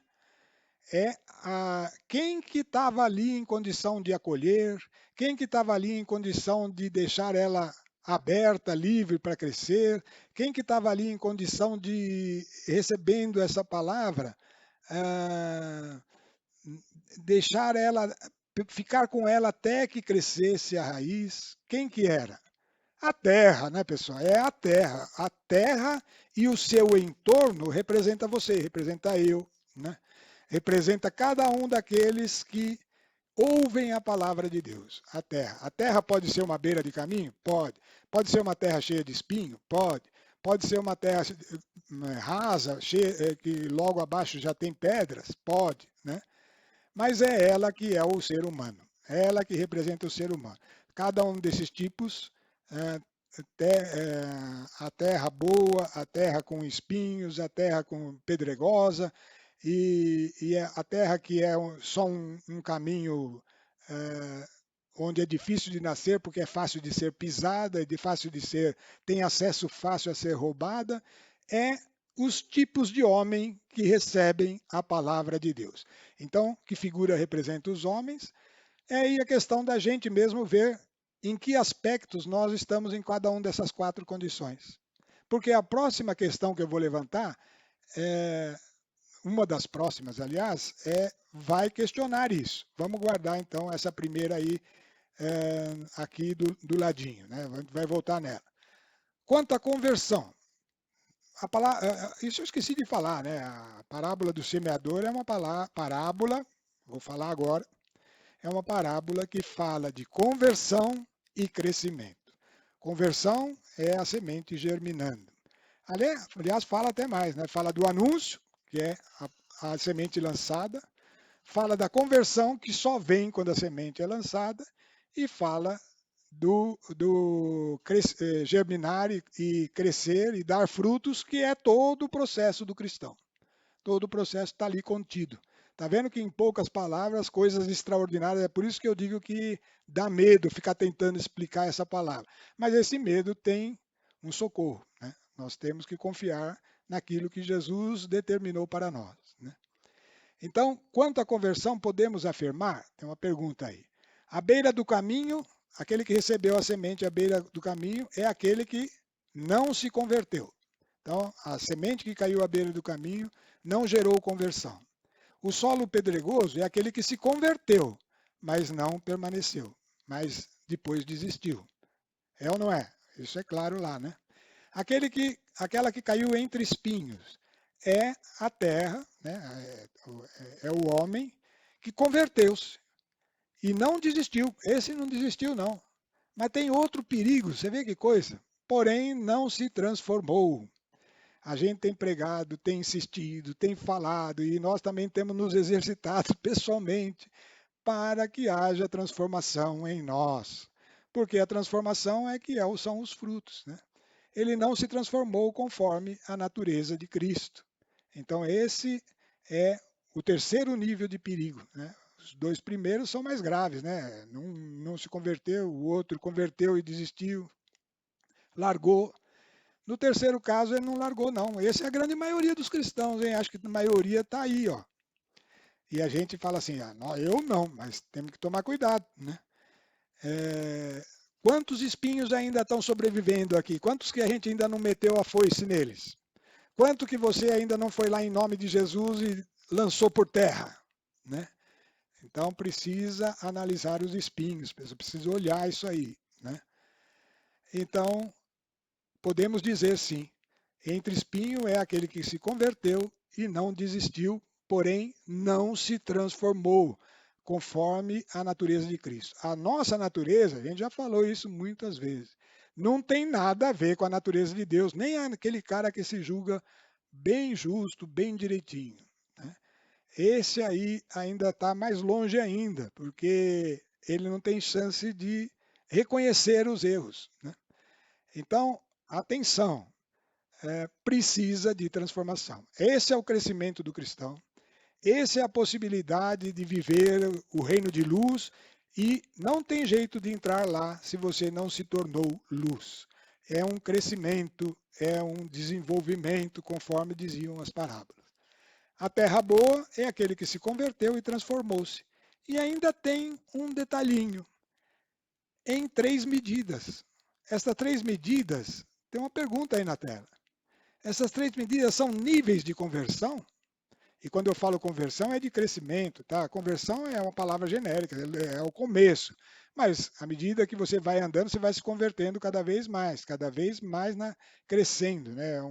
Quem que estava ali em condição de acolher, quem que estava ali em condição de deixar ela aberta, livre para crescer, quem que estava ali em condição de, recebendo essa palavra, ah, deixar ela, ficar com ela até que crescesse a raiz. Quem que era? A terra, né, pessoal? É a terra. A terra e o seu entorno representa você, representa eu, né? Representa cada um daqueles que ouvem a palavra de Deus. A terra. A terra pode ser uma beira de caminho? Pode. Pode ser uma terra cheia de espinho? Pode. Pode ser uma terra rasa, cheia, que logo abaixo já tem pedras? Pode, né? Mas é ela que é o ser humano, é ela que representa o ser humano. Cada um desses tipos, a terra boa, a terra com espinhos, a terra com pedregosa, e a terra que é só um caminho onde é difícil de nascer, porque é fácil de ser pisada, de fácil de ser, tem acesso fácil a ser roubada, é os tipos de homem que recebem a palavra de Deus. Então, que figura representa os homens? É aí a questão da gente mesmo ver em que aspectos nós estamos em cada uma dessas quatro condições. Porque a próxima questão que eu vou levantar, uma das próximas, aliás, vai questionar isso. Vamos guardar então essa primeira aí aqui do ladinho, né? Vai voltar nela. Quanto à conversão, isso eu esqueci de falar, né? A parábola do semeador é uma parábola, vou falar agora, é uma parábola que fala de conversão e crescimento. Conversão é a semente germinando. Aliás, fala até mais, né? Fala do anúncio, que é a semente lançada, fala da conversão, que só vem quando a semente é lançada, e fala do germinar e crescer e dar frutos, que é todo o processo do cristão. Todo o processo está ali contido. Está vendo que em poucas palavras, coisas extraordinárias, é por isso que eu digo que dá medo ficar tentando explicar essa palavra. Mas esse medo tem um socorro, né? Nós temos que confiar naquilo que Jesus determinou para nós, né? Então, quanto à conversão, podemos afirmar, tem uma pergunta aí, à beira do caminho, aquele que recebeu a semente à beira do caminho é aquele que não se converteu. Então, a semente que caiu à beira do caminho não gerou conversão. O solo pedregoso é aquele que se converteu, mas não permaneceu, mas depois desistiu. É ou não é? Isso é claro lá, né? Aquela que caiu entre espinhos é a terra, né? É o homem que converteu-se e não desistiu. Esse não desistiu, não. Mas tem outro perigo, você vê que coisa? Porém, não se transformou. A gente tem pregado, tem insistido, tem falado e nós também temos nos exercitado pessoalmente para que haja transformação em nós. Porque a transformação são os frutos, né? Ele não se transformou conforme a natureza de Cristo. Então, esse é o terceiro nível de perigo, né? Os dois primeiros são mais graves, né? Não se converteu, o outro converteu e desistiu, largou. No terceiro caso, ele não largou, não. Essa é a grande maioria dos cristãos, hein? Acho que a maioria está aí, ó. E a gente fala assim, não, eu não, mas temos que tomar cuidado, né? Quantos espinhos ainda estão sobrevivendo aqui? Quantos que a gente ainda não meteu a foice neles? Quanto que você ainda não foi lá em nome de Jesus e lançou por terra, né? Então precisa analisar os espinhos, precisa olhar isso aí, né? Então podemos dizer sim, entre espinho é aquele que se converteu e não desistiu, porém não se transformou conforme a natureza de Cristo. A nossa natureza, a gente já falou isso muitas vezes, não tem nada a ver com a natureza de Deus, nem aquele cara que se julga bem justo, bem direitinho, né? Esse aí ainda está mais longe ainda, porque ele não tem chance de reconhecer os erros, né? Então, atenção, precisa de transformação. Esse é o crescimento do cristão. Essa é a possibilidade de viver o reino de luz e não tem jeito de entrar lá se você não se tornou luz. É um crescimento, é um desenvolvimento, conforme diziam as parábolas. A terra boa é aquele que se converteu e transformou-se. E ainda tem um detalhinho, em 3 medidas. Essas 3 medidas, tem uma pergunta aí na tela. Essas 3 medidas são níveis de conversão? E quando eu falo conversão é de crescimento, tá? Conversão é uma palavra genérica, é o começo. Mas à medida que você vai andando, você vai se convertendo cada vez mais crescendo, né?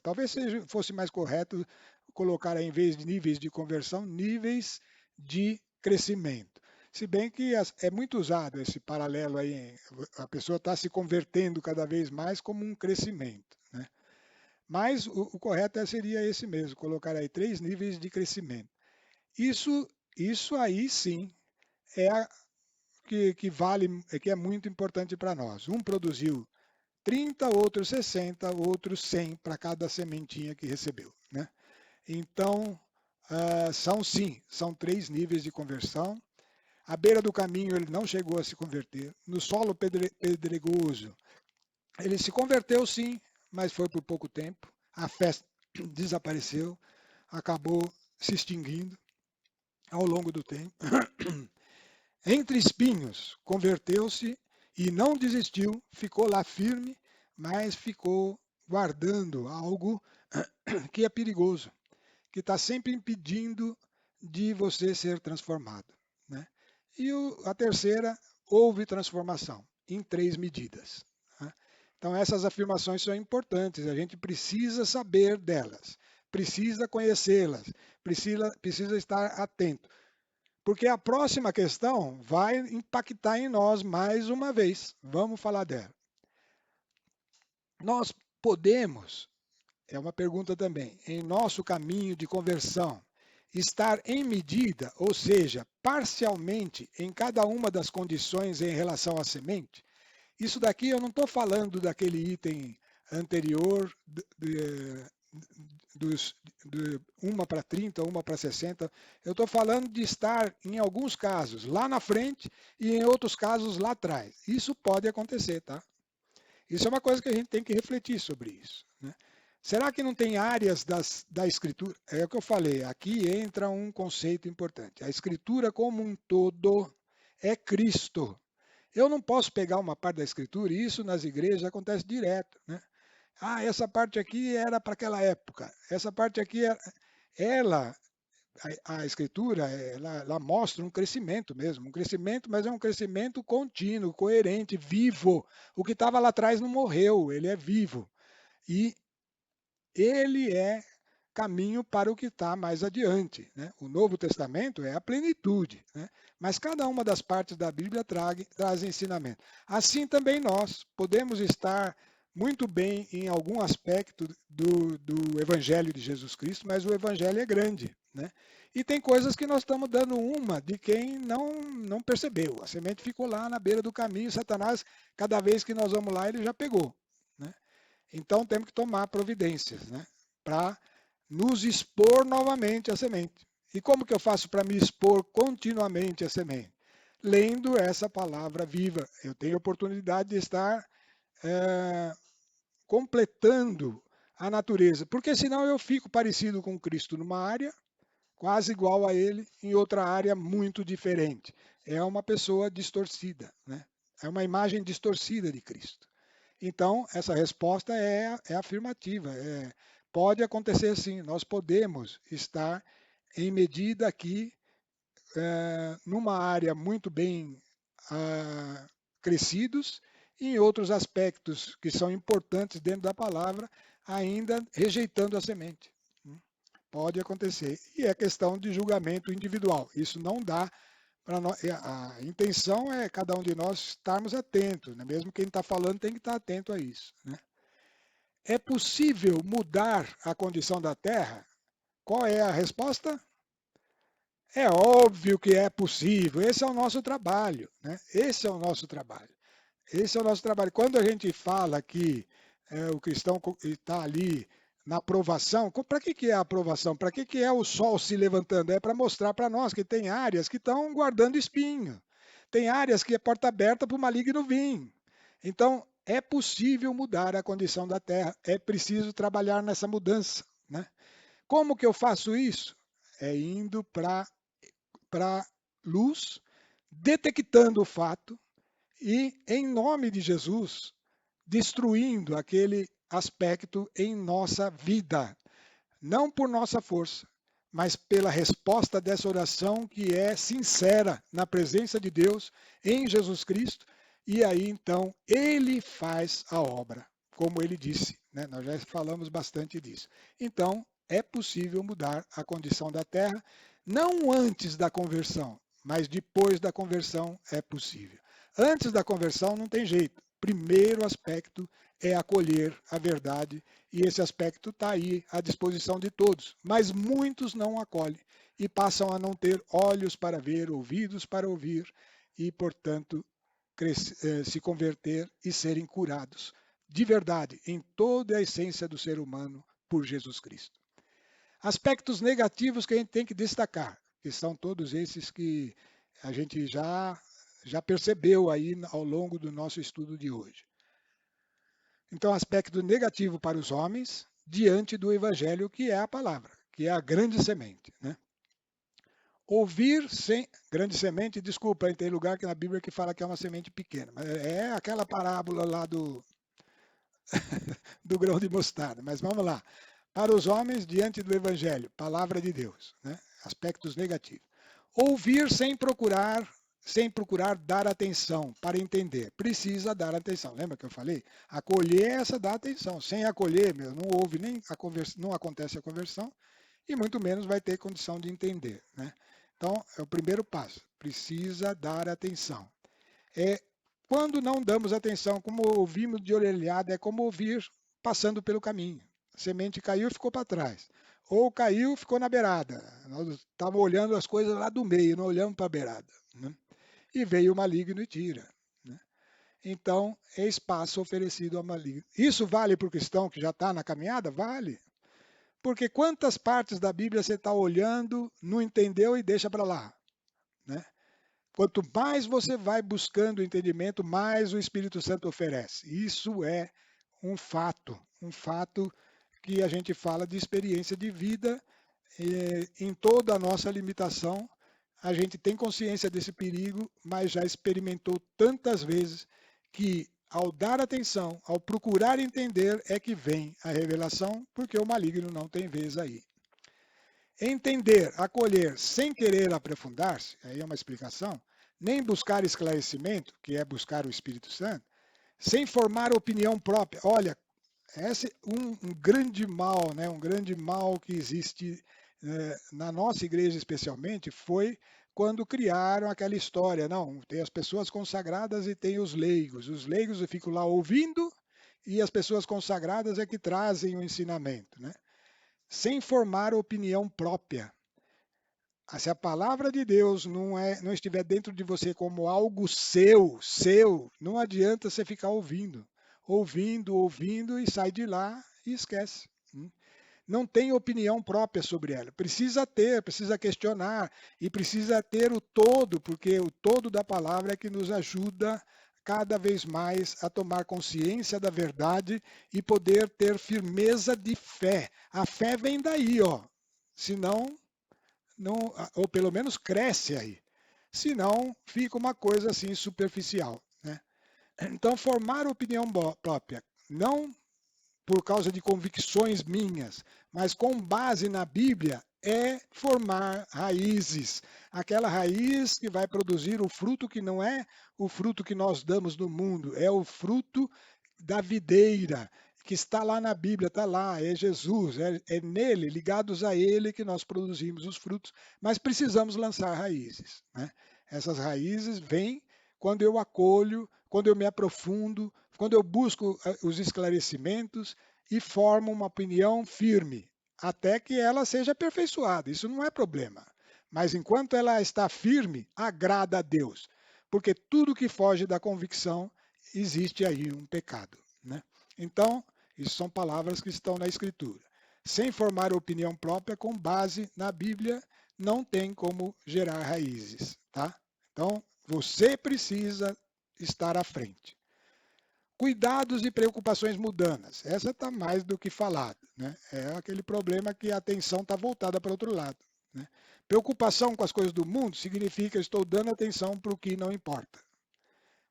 Talvez fosse mais correto colocar aí, em vez de níveis de conversão, níveis de crescimento. Se bem que é muito usado esse paralelo aí, a pessoa está se convertendo cada vez mais como um crescimento, né? Mas o correto seria esse mesmo, colocar aí 3 níveis de crescimento. Isso aí sim é que vale, que é muito importante para nós. Um produziu 30, outro 60, outro 100 para cada sementinha que recebeu, né? Então, são 3 níveis de conversão. À beira do caminho ele não chegou a se converter. No solo pedregoso, ele se converteu sim, mas foi por pouco tempo. A fé desapareceu, acabou se extinguindo ao longo do tempo. Entre espinhos, converteu-se e não desistiu, ficou lá firme, mas ficou guardando algo que é perigoso, que está sempre impedindo de você ser transformado, né? E a terceira, houve transformação em 3 medidas, né? Então essas afirmações são importantes, a gente precisa saber delas, precisa conhecê-las, precisa estar atento, porque a próxima questão vai impactar em nós mais uma vez. Vamos falar dela. Nós podemos, é uma pergunta também, em nosso caminho de conversão, estar em medida, ou seja, parcialmente em cada uma das condições em relação à semente? Isso daqui eu não estou falando daquele item anterior, de 1 para 30, 1 para 60. Eu estou falando de estar, em alguns casos, lá na frente e em outros casos lá atrás. Isso pode acontecer, tá? Isso é uma coisa que a gente tem que refletir sobre isso, né? Será que não tem áreas da Escritura? É o que eu falei, aqui entra um conceito importante. A Escritura como um todo é Cristo. Eu não posso pegar uma parte da Escritura, e isso nas igrejas acontece direto, né? Essa parte aqui era para aquela época, essa parte aqui, a Escritura, ela mostra um crescimento mesmo, um crescimento, mas é um crescimento contínuo, coerente, vivo. O que estava lá atrás não morreu, ele é vivo. E ele é caminho para o que está mais adiante, né? O Novo Testamento é a plenitude, né? Mas cada uma das partes da Bíblia traz ensinamento. Assim também nós podemos estar muito bem em algum aspecto do Evangelho de Jesus Cristo, mas o Evangelho é grande, né? E tem coisas que nós estamos dando uma de quem não percebeu. A semente ficou lá na beira do caminho, Satanás, cada vez que nós vamos lá, ele já pegou, né? Então temos que tomar providências, né, para nos expor novamente à semente. E como que eu faço para me expor continuamente à semente? Lendo essa palavra viva. Eu tenho oportunidade de estar completando a natureza, porque senão eu fico parecido com Cristo numa área, quase igual a ele, em outra área muito diferente. É uma pessoa distorcida, né? É uma imagem distorcida de Cristo. Então, essa resposta é afirmativa. Pode acontecer sim, nós podemos estar em medida que numa área muito bem crescidos e em outros aspectos que são importantes dentro da palavra, ainda rejeitando a semente. Pode acontecer. E é questão de julgamento individual. Isso não dá para nós. A intenção é cada um de nós estarmos atentos, né? Mesmo quem está falando tem que estar atento a isso, né? É possível mudar a condição da Terra? Qual é a resposta? É óbvio que é possível. Esse é o nosso trabalho, né? Esse é o nosso trabalho. Esse é o nosso trabalho. Quando a gente fala que o cristão está ali na aprovação, para que é a aprovação? Para que é o sol se levantando? É para mostrar para nós que tem áreas que estão guardando espinho. Tem áreas que é porta aberta para o maligno vir. Então, é possível mudar a condição da terra. É preciso trabalhar nessa mudança, né? Como que eu faço isso? É indo para luz, detectando o fato e, em nome de Jesus, destruindo aquele aspecto em nossa vida. Não por nossa força, mas pela resposta dessa oração que é sincera na presença de Deus em Jesus Cristo. E aí então ele faz a obra, como ele disse, né? Nós já falamos bastante disso. Então é possível mudar a condição da terra, não antes da conversão, mas depois da conversão é possível. Antes da conversão não tem jeito. Primeiro aspecto é acolher a verdade, e esse aspecto está aí à disposição de todos, mas muitos não acolhem e passam a não ter olhos para ver, ouvidos para ouvir e, portanto, se converter e serem curados de verdade em toda a essência do ser humano por Jesus Cristo. Aspectos negativos que a gente tem que destacar, que são todos esses que a gente já percebeu aí ao longo do nosso estudo de hoje. Então, aspecto negativo para os homens diante do evangelho, que é a palavra, que é a grande semente, né? Ouvir sem grande semente, desculpa, tem lugar que na Bíblia que fala que é uma semente pequena, mas é aquela parábola lá do grão de mostarda. Mas vamos lá. Para os homens diante do evangelho, palavra de Deus, né? Aspectos negativos. Ouvir sem procurar dar atenção para entender. Precisa dar atenção. Lembra que eu falei? Acolher essa dá atenção. Sem acolher, não houve nem não acontece a conversão e muito menos vai ter condição de entender, né? Então, é o primeiro passo. Precisa dar atenção. Quando não damos atenção, como ouvimos de orelhada, é como ouvir passando pelo caminho. A semente caiu e ficou para trás. Ou caiu e ficou na beirada. Nós estávamos olhando as coisas lá do meio, não olhamos para a beirada, né? E veio o maligno e tira, né? Então, é espaço oferecido ao maligno. Isso vale para o cristão que já está na caminhada? Vale. Porque quantas partes da Bíblia você está olhando, não entendeu e deixa para lá, né? Quanto mais você vai buscando entendimento, mais o Espírito Santo oferece. Isso é um fato que a gente fala de experiência de vida. Em toda a nossa limitação, a gente tem consciência desse perigo, mas já experimentou tantas vezes que, ao dar atenção, ao procurar entender, é que vem a revelação, porque o maligno não tem vez aí. Entender, acolher, sem querer aprofundar-se, aí é uma explicação, nem buscar esclarecimento, que é buscar o Espírito Santo, sem formar opinião própria. Olha, esse é um grande mal, né? Um grande mal que existe na nossa igreja especialmente, foi quando criaram aquela história. Não, tem as pessoas consagradas e tem os leigos. Os leigos ficam lá ouvindo e as pessoas consagradas é que trazem o ensinamento, né? Sem formar opinião própria. Se a palavra de Deus não estiver dentro de você como algo seu, não adianta você ficar ouvindo e sai de lá e esquece. Não tem opinião própria sobre ela. Precisa questionar e precisa ter o todo, porque o todo da palavra é que nos ajuda cada vez mais a tomar consciência da verdade e poder ter firmeza de fé. A fé vem daí, ó. Senão, não, ou pelo menos cresce aí. Senão, fica uma coisa assim superficial, né? Então, formar opinião própria, não por causa de convicções minhas, mas com base na Bíblia, é formar raízes. Aquela raiz que vai produzir o fruto que não é o fruto que nós damos no mundo, é o fruto da videira, que está lá na Bíblia, está lá, é Jesus, é nele, ligados a ele, que nós produzimos os frutos, mas precisamos lançar raízes, né? Essas raízes vêm quando eu acolho, quando eu me aprofundo, quando eu busco os esclarecimentos e formo uma opinião firme, até que ela seja aperfeiçoada. Isso não é problema. Mas enquanto ela está firme, agrada a Deus. Porque tudo que foge da convicção, existe aí um pecado, né? Então, isso são palavras que estão na Escritura. Sem formar opinião própria com base na Bíblia, não tem como gerar raízes, tá? Então, você precisa estar à frente. Cuidados e preocupações mundanas. Essa está mais do que falado, né? É aquele problema que a atenção está voltada para outro lado, né? Preocupação com as coisas do mundo significa que estou dando atenção para o que não importa.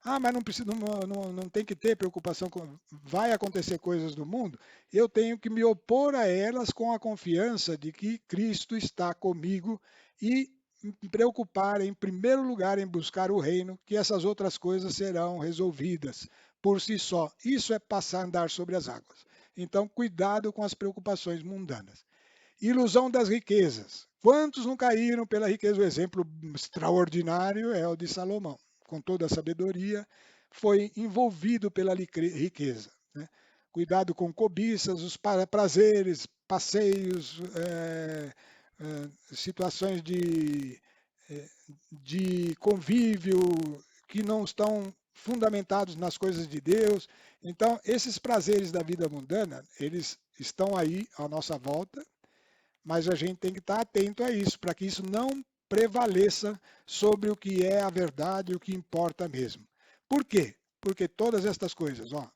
Ah, mas não, precisa, não tem que ter preocupação com. Vai acontecer coisas no mundo, eu tenho que me opor a elas com a confiança de que Cristo está comigo e me preocupar em primeiro lugar em buscar o reino, que essas outras coisas serão resolvidas por si só. Isso é passar a andar sobre as águas. Então, cuidado com as preocupações mundanas. Ilusão das riquezas. Quantos não caíram pela riqueza? O exemplo extraordinário é o de Salomão. Com toda a sabedoria, foi envolvido pela riqueza, né? Cuidado com cobiças, os prazeres, passeios, situações de convívio que não estão fundamentados nas coisas de Deus. Então, esses prazeres da vida mundana, eles estão aí à nossa volta, mas a gente tem que estar atento a isso, para que isso não prevaleça sobre o que é a verdade, o que importa mesmo. Por quê? Porque todas estas coisas, ó,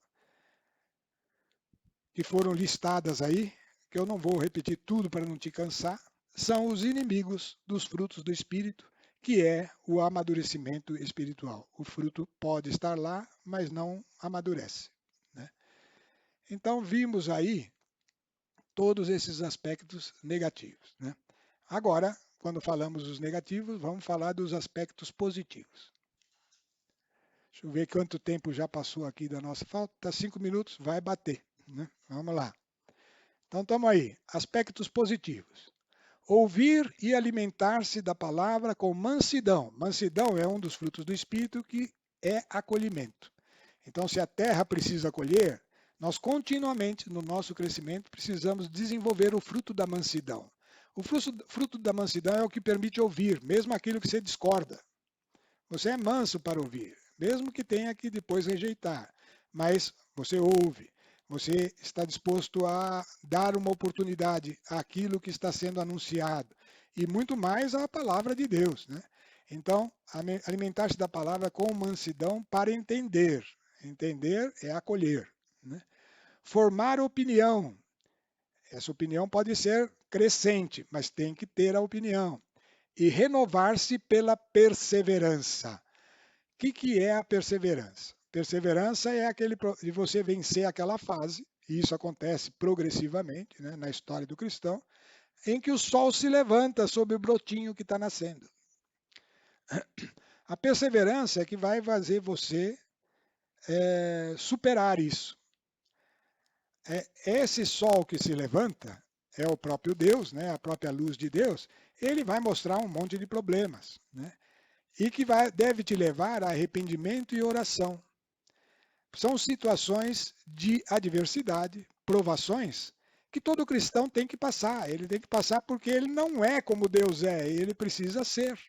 que foram listadas aí, que eu não vou repetir tudo para não te cansar, são os inimigos dos frutos do Espírito, que é o amadurecimento espiritual. O fruto pode estar lá, mas não amadurece, né? Então, vimos aí todos esses aspectos negativos, né? Agora, quando falamos dos negativos, vamos falar dos aspectos positivos. Deixa eu ver quanto tempo já passou aqui da nossa falta. Está 5 minutos, vai bater, né? Vamos lá. Então, estamos aí. Aspectos positivos. Ouvir e alimentar-se da palavra com mansidão. Mansidão é um dos frutos do Espírito que é acolhimento. Então, se a terra precisa acolher, nós continuamente, no nosso crescimento, precisamos desenvolver o fruto da mansidão. O fruto da mansidão é o que permite ouvir, mesmo aquilo que você discorda. Você é manso para ouvir, mesmo que tenha que depois rejeitar, mas você ouve. Você está disposto a dar uma oportunidade àquilo que está sendo anunciado e muito mais à palavra de Deus, né? Então, alimentar-se da palavra com mansidão para entender. Entender é acolher, né? Formar opinião. Essa opinião pode ser crescente, mas tem que ter a opinião. E renovar-se pela perseverança. O que é a perseverança? Perseverança é aquele de você vencer aquela fase, e isso acontece progressivamente, né, na história do cristão, em que o sol se levanta sobre o brotinho que está nascendo. A perseverança é que vai fazer você superar isso. Esse sol que se levanta é o próprio Deus, né, a própria luz de Deus. Ele vai mostrar um monte de problemas, né, e que deve te levar a arrependimento e oração. São situações de adversidade, provações, que todo cristão tem que passar. Ele tem que passar porque ele não é como Deus é, ele precisa ser.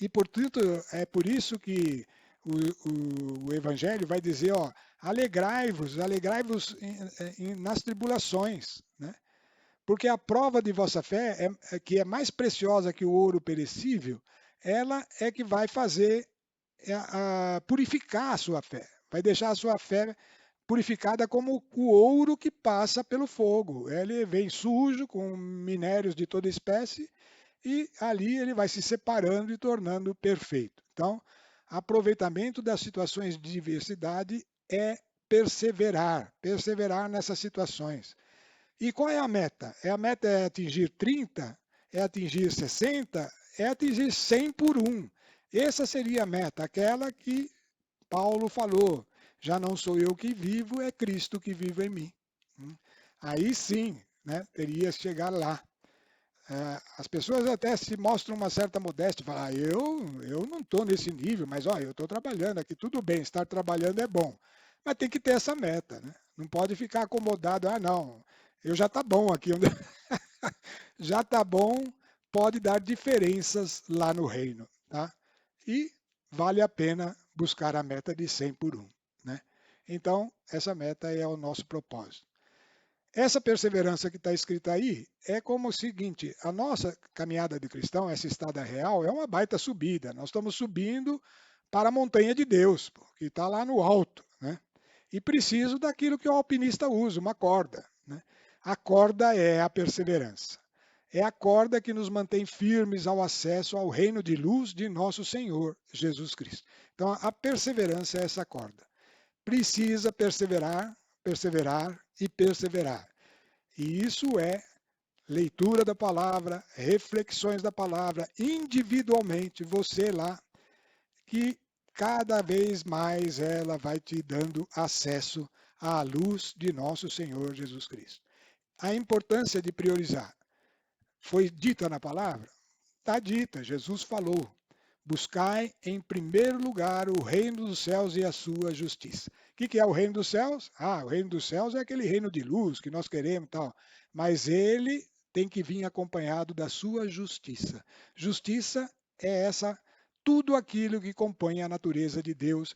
E, portanto, é por isso que o Evangelho vai dizer, ó, alegrai-vos nas tribulações, né? Porque a prova de vossa fé, que é mais preciosa que o ouro perecível, ela é que vai fazer purificar a sua fé, vai deixar a sua fé purificada como o ouro que passa pelo fogo. Ele vem sujo, com minérios de toda espécie, e ali ele vai se separando e tornando perfeito. Então, aproveitamento das situações de diversidade é perseverar, perseverar nessas situações. E qual é a meta? A meta é atingir 30? É atingir 60? É atingir 100 por um. Essa seria a meta, aquela que Paulo falou: já não sou eu que vivo, é Cristo que vive em mim. Aí sim, né, teria que chegar lá. As pessoas até se mostram uma certa modéstia, falam, eu não estou nesse nível, mas ó, eu estou trabalhando aqui, tudo bem, estar trabalhando é bom, mas tem que ter essa meta, né? Não pode ficar acomodado, não, eu já está bom aqui, já está bom, pode dar diferenças lá no reino, tá? E vale a pena buscar a meta de 100 por um, né? Então, essa meta é o nosso propósito. Essa perseverança que está escrita aí é como o seguinte: a nossa caminhada de cristão, essa estada real, é uma baita subida. Nós estamos subindo para a montanha de Deus, que está lá no alto, né? E preciso daquilo que o alpinista usa, uma corda, né? A corda é a perseverança. É a corda que nos mantém firmes ao acesso ao reino de luz de nosso Senhor Jesus Cristo. Então, a perseverança é essa corda. Precisa perseverar, perseverar e perseverar. E isso é leitura da palavra, reflexões da palavra, individualmente, você lá, que cada vez mais ela vai te dando acesso à luz de nosso Senhor Jesus Cristo. A importância de priorizar foi dita na palavra? Está dita, Jesus falou. Buscai em primeiro lugar o reino dos céus e a sua justiça. O que é o reino dos céus? O reino dos céus é aquele reino de luz que nós queremos e tal. Mas ele tem que vir acompanhado da sua justiça. Justiça é tudo aquilo que compõe a natureza de Deus.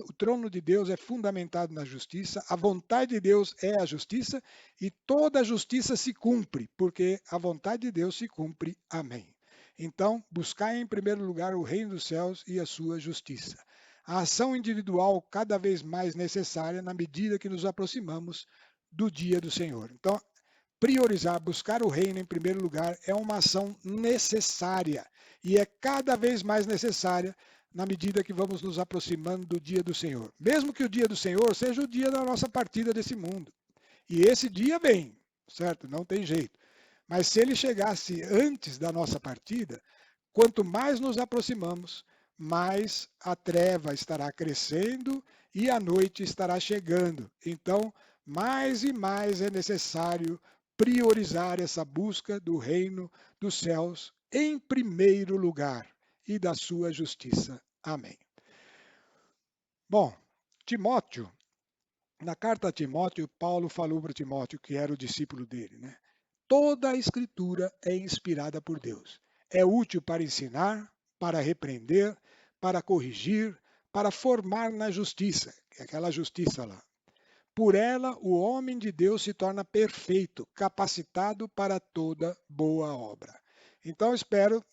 O trono de Deus é fundamentado na justiça, a vontade de Deus é a justiça e toda a justiça se cumpre, porque a vontade de Deus se cumpre. Amém. Então, buscai em primeiro lugar o reino dos céus e a sua justiça. A ação individual cada vez mais necessária na medida que nos aproximamos do dia do Senhor. Então, priorizar, buscar o reino em primeiro lugar é uma ação necessária e é cada vez mais necessária na medida que vamos nos aproximando do dia do Senhor. Mesmo que o dia do Senhor seja o dia da nossa partida desse mundo. E esse dia vem, certo? Não tem jeito. Mas se ele chegasse antes da nossa partida, quanto mais nos aproximamos, mais a treva estará crescendo e a noite estará chegando. Então, mais e mais é necessário priorizar essa busca do reino dos céus em primeiro lugar e da sua justiça. Amém. Bom, Timóteo, na carta a Timóteo, Paulo falou para Timóteo, que era o discípulo dele, né? Toda a Escritura é inspirada por Deus. É útil para ensinar, para repreender, para corrigir, para formar na justiça, que é aquela justiça lá. Por ela, o homem de Deus se torna perfeito, capacitado para toda boa obra. Então, espero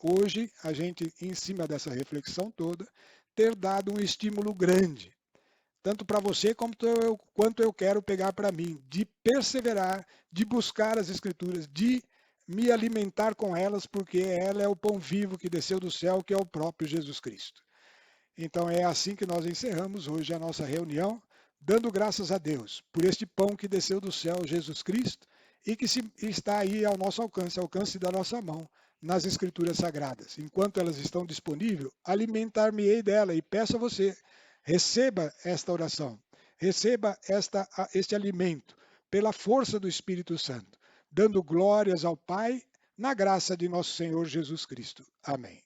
hoje a gente, em cima dessa reflexão toda, ter dado um estímulo grande tanto para você quanto eu quero pegar para mim, de perseverar, de buscar as Escrituras, de me alimentar com elas, porque ela é o pão vivo que desceu do céu, que é o próprio Jesus Cristo. Então é assim que nós encerramos hoje a nossa reunião, dando graças a Deus por este pão que desceu do céu, Jesus Cristo, e que está aí ao nosso alcance, ao alcance da nossa mão, nas Escrituras Sagradas. Enquanto elas estão disponíveis, alimentar-me-ei dela e peço a você, receba esta oração, receba este alimento pela força do Espírito Santo, dando glórias ao Pai na graça de nosso Senhor Jesus Cristo. Amém.